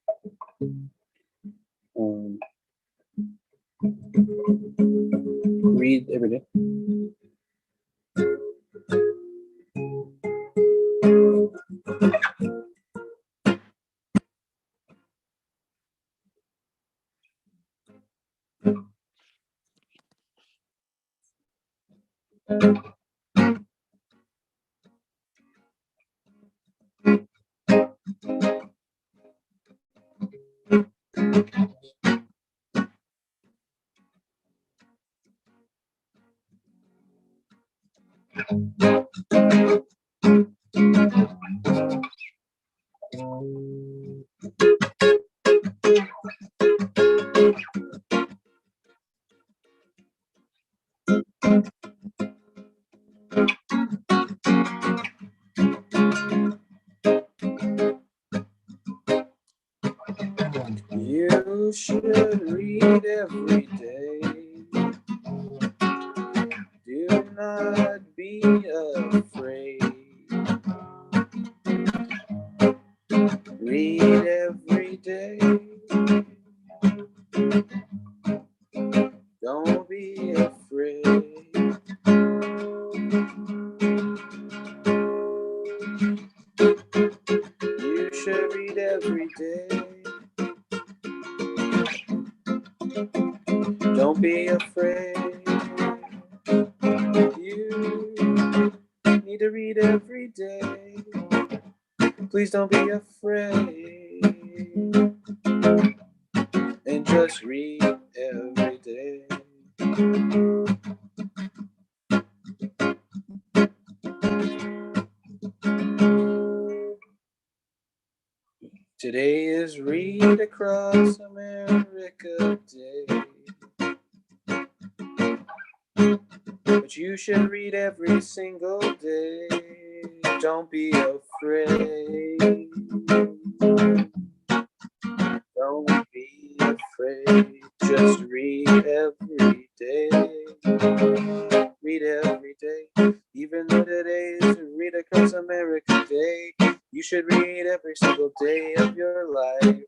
Speaker 1: Read Every Day. You should read every day. Do not be afraid. Read every day.
Speaker 5: be afraid. You should read every day. Don't be afraid. You need to read every day. Please don't be afraid. And just read every day. Today is Read Across America Day. But you should read every single day. Don't be afraid. Don't be afraid. Just read every day. Read every day. Even though today is Read Across America Day, you should read every single day of your life.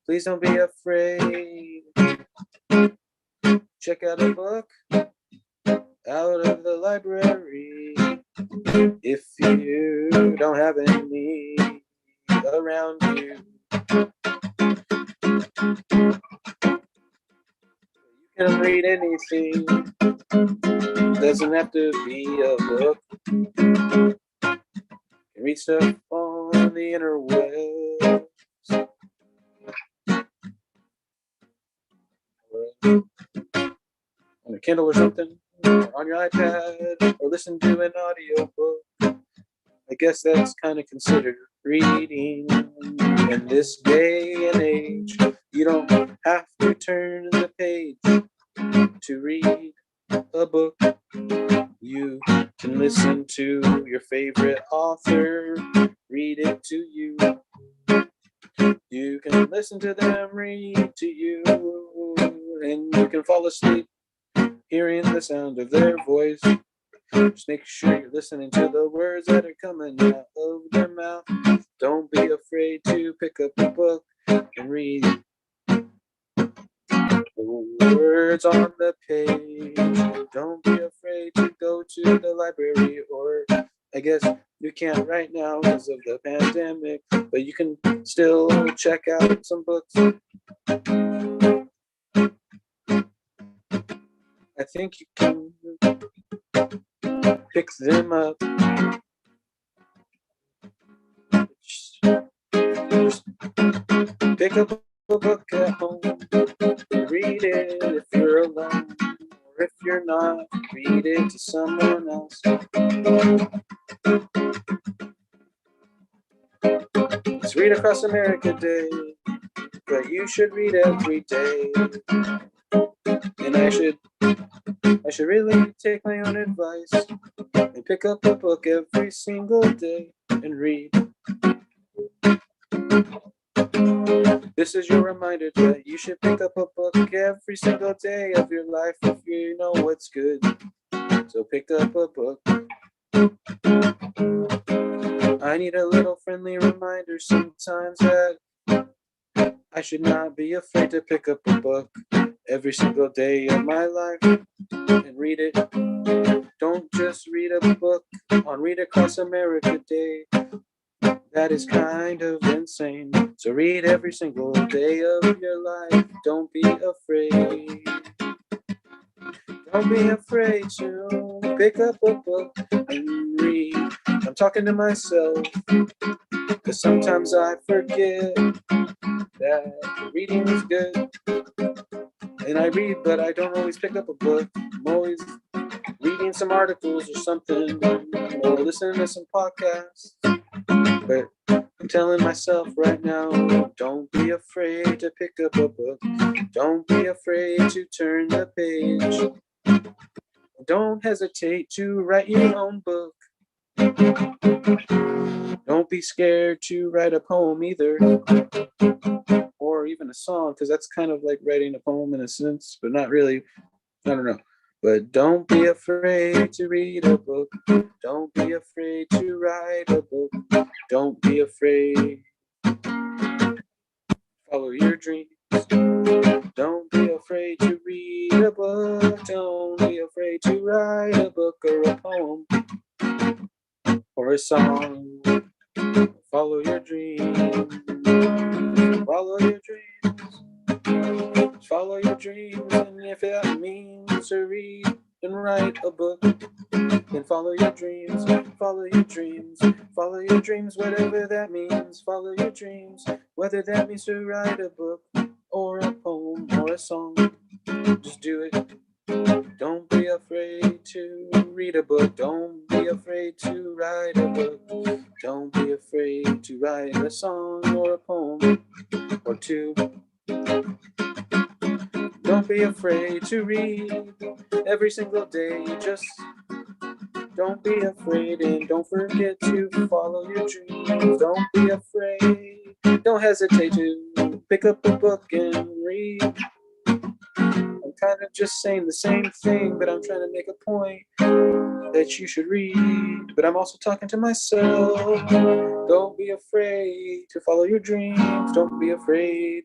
Speaker 5: Please don't be afraid. Check out a book out of the library. If you don't have any around you, you can read anything. Doesn't have to be a book. You can read stuff on the interwebs. On a Kindle or something, or on your iPad, or listen to an audiobook. I guess that's kind of considered reading in this day and age. You don't have to turn the page to read a book. You can listen to your favorite author read it to you. You can listen to them read to you, and you can fall asleep hearing the sound of their voice. Just make sure you're listening to the words that are coming out of their mouth. Don't be afraid to pick up a book and read the words on the page. Don't be afraid to go to the library, or I guess you can't right now because of the pandemic, but you can still check out some books. I think you can pick them up. Just pick up a book at home. Read it if you're alone, or if you're not, read it to someone else. It's Read Across America Day, but you should read every day. And I should really take my own advice and pick up a book every single day and read. This is your reminder that you should pick up a book every single day of your life if you know what's good. So pick up a book. I need a little friendly reminder sometimes that I should not be afraid to pick up a book every single day of my life and read it. Don't just read a book on Read Across America Day. That is kind of insane. So read every single day of your life. Don't be afraid. Don't be afraid to pick up a book and read. I'm talking to myself, because sometimes I forget that reading is good. And I read, but I don't always pick up a book. I'm always reading some articles or something, or listening to some podcasts. But I'm telling myself right now, don't be afraid to pick up a book. Don't be afraid to turn the page. Don't hesitate to write your own book. Don't be scared to write a poem either, or even a song, because that's kind of like writing a poem in a sense, but not really. I don't know. But don't be afraid to read a book. Don't be afraid to write a book. Don't be afraid. Follow your dreams. Don't be song. Follow your dreams. Follow your dreams. Follow your dreams. And if that means to read and write a book, then follow your dreams. Follow your dreams. Follow your dreams, whatever that means. Follow your dreams, whether that means to write a book or a poem or a song. Just do it. Don't be afraid to read a book. Don't be afraid to write a book. Don't be afraid to write a song or a poem or two. Don't be afraid to read every single day. Just don't be afraid, and don't forget to follow your dreams. Don't be afraid. Don't hesitate to pick up a book and read. I'm kind of just saying the same thing, but I'm trying to make a point that you should read. But I'm also talking to myself. Don't be afraid to follow your dreams. Don't be afraid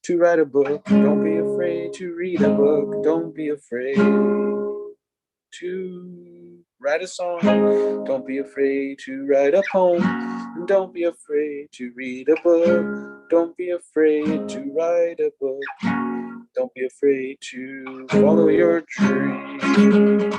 Speaker 5: to write a book. Don't be afraid to read a book. Don't be afraid to write a song. Don't be afraid to write a poem. Don't be afraid to read a book. Don't be afraid to write a book. Don't be afraid to follow your dreams.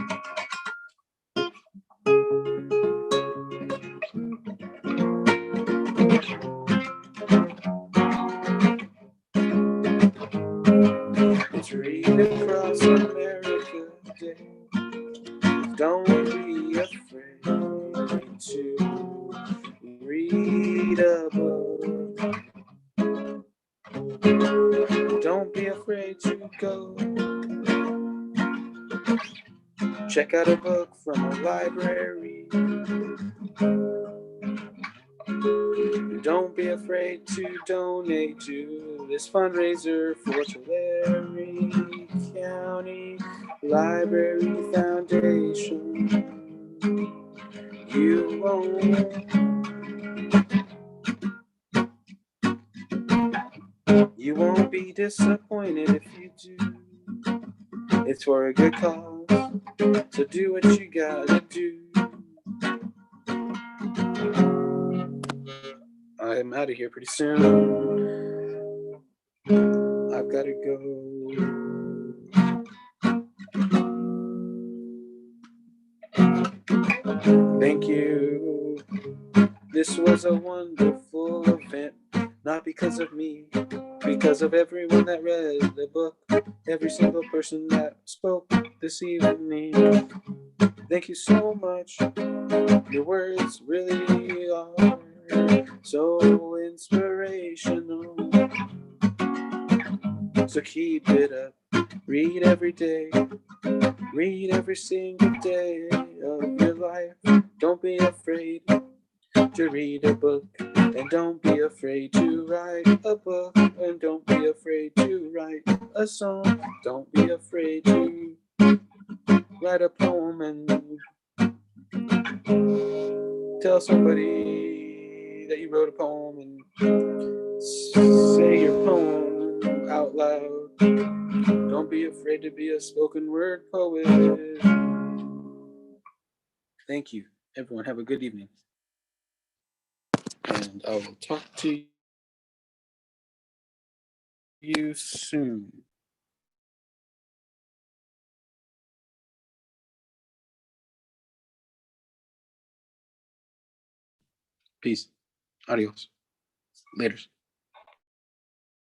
Speaker 5: Let's read across America today. Don't be afraid to read a book. Don't be afraid to go check out a book from a library. Don't be afraid to donate to this fundraiser for Tulare County Library Foundation. You won't be disappointed if you do. It's for a good cause, so do what you gotta do. I'm out of here pretty soon. I've gotta go. Thank you. This was a wonderful event, not because of me, because of everyone that read the book, every single person that spoke this evening. Thank you so much. Your words really are so inspirational. So keep it up. Read every day. Read every single day of your life. Don't be afraid to read a book. And don't be afraid to write a book. And don't be afraid to write a song. Don't be afraid to write a poem and tell somebody that you wrote a poem and say your poem out loud. Don't be afraid to be a spoken word poet. Thank you, everyone. Have a good evening. And I will talk to you soon. Peace. Adios. Laters.